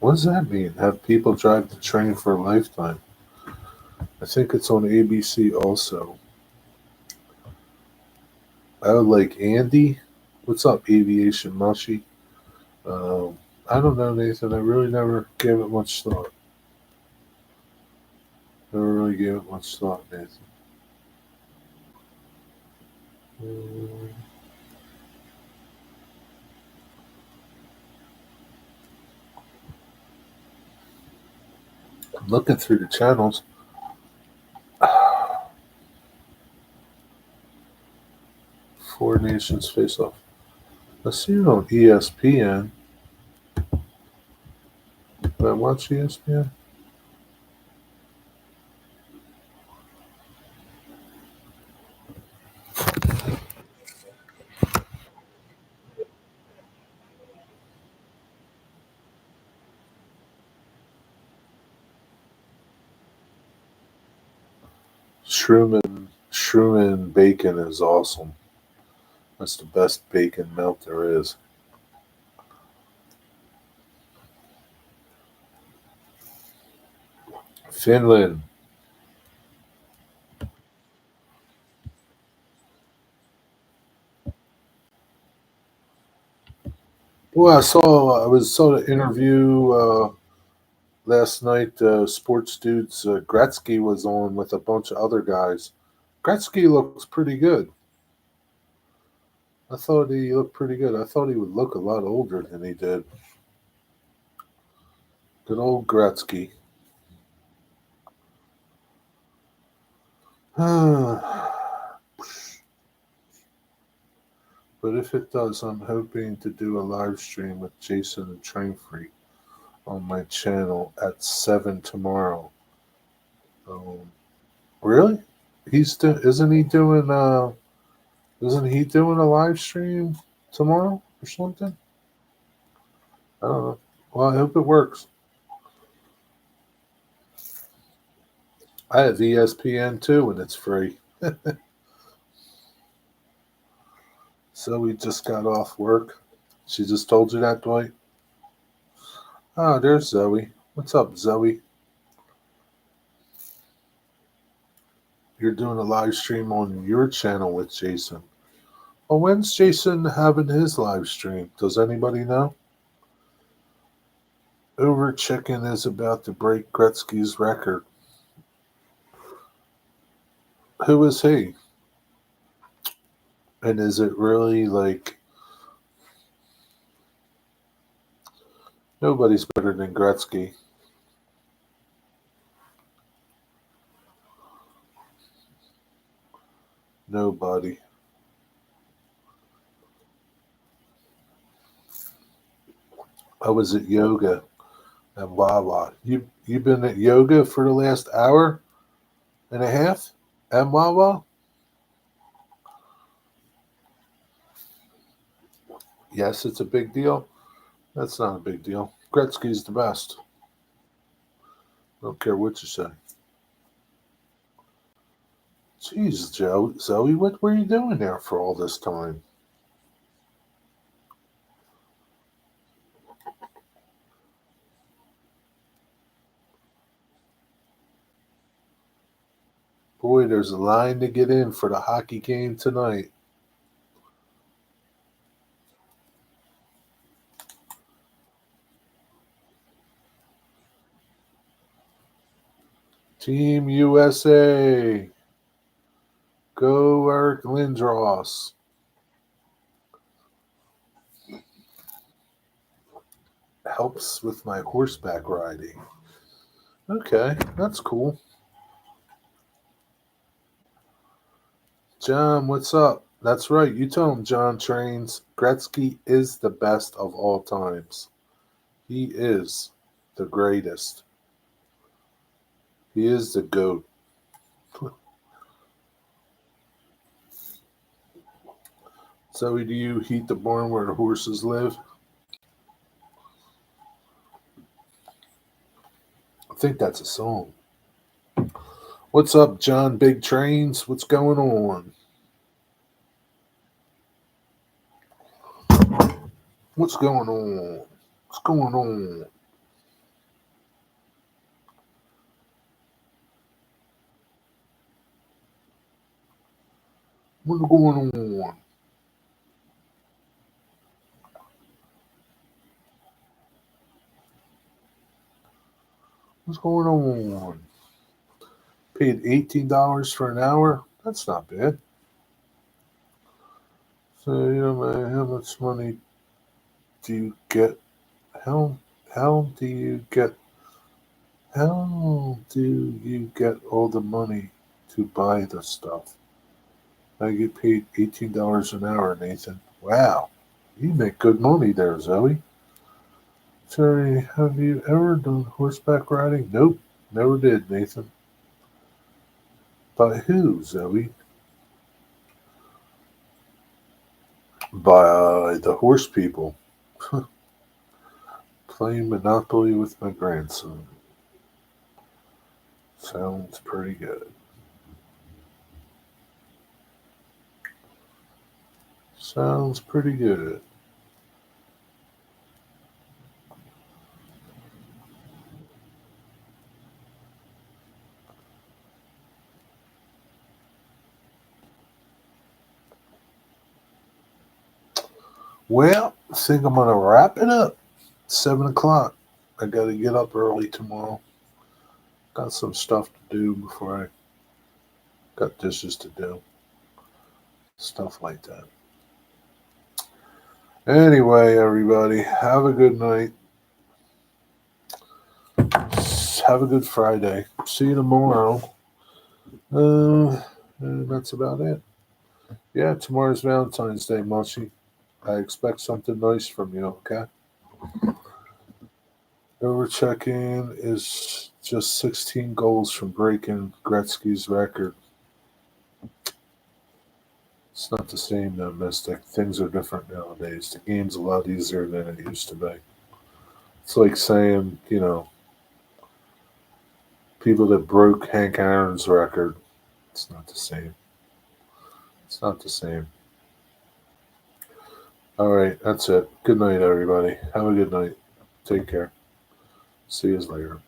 What does that mean? Have people drive the train for a lifetime? I think it's on ABC also. I would like Andy. What's up, Aviation Mushy? Um, I don't know, Nathan. I really never gave it much thought. Never really gave it much thought, Nathan. Mm, I'm looking through the channels. Four Nations Face Off. I see it on ESPN. Did I watch ESPN? Shroom bacon is awesome. That's the best bacon melt there is. Finland. Well, I saw the interview last night. Sports Dudes Gretzky was on with a bunch of other guys. Gretzky looks pretty good. I thought he looked pretty good. I thought he would look a lot older than he did. Good old Gretzky. But if it does, I'm hoping to do a live stream with Jason and Train Freak on my channel at 7 tomorrow. Um, really? Isn't he doing a live stream tomorrow or something? I don't know. Well, I hope it works. I have ESPN too, and it's free. So we just got off work. She just told you that, Dwight? Ah, there's Zoe. What's up, Zoe? You're doing a live stream on your channel with Jason. Well, when's Jason having his live stream? Does anybody know? Over Chicken is about to break Gretzky's record. Who is he? And is it really like nobody's better than Gretzky? Nobody. I was at yoga and Wawa. You been at yoga for the last hour and a half? And Wawa? Yes, it's a big deal. That's not a big deal. Gretzky's the best. I don't care what you say. Jeez, Zoe, what were you doing there for all this time? Boy, there's a line to get in for the hockey game tonight. Team USA. Go Eric Lindros. Helps with my horseback riding. Okay, that's cool. John, what's up? That's right. You tell him, John Trains. Gretzky is the best of all times. He is the greatest. He is the GOAT. Zoe, do you heat the barn where the horses live? I think that's a song. What's up, John Big Trains? What's going on? What's going on? What's going on? What's going on? What's going on? Paid $18 for an hour? That's not bad. So, how much money do you get? How, how do you get, how do you get all the money to buy the stuff? I get paid $18 an hour, Nathan. Wow. You make good money there, Zoe. Sorry, have you ever done horseback riding? Nope, never did, Nathan. By who, Zoe? By the horse people. Playing Monopoly with my grandson. Sounds pretty good. Sounds pretty good. Well, I think I'm gonna wrap it up. 7 o'clock. I gotta get up early tomorrow. Got some stuff to do before I got dishes to do. Stuff like that. Anyway, everybody, have a good night. Have a good Friday. See you tomorrow. And that's about it. Yeah, tomorrow's Valentine's Day, Mushy. I expect something nice from you, okay? Over check-in is just 16 goals from breaking Gretzky's record. It's not the same though, Mystic. Things are different nowadays. The game's a lot easier than it used to be. It's like saying, people that broke Hank Aaron's record. It's not the same. It's not the same. All right, that's it. Good night, everybody. Have a good night. Take care. See you later.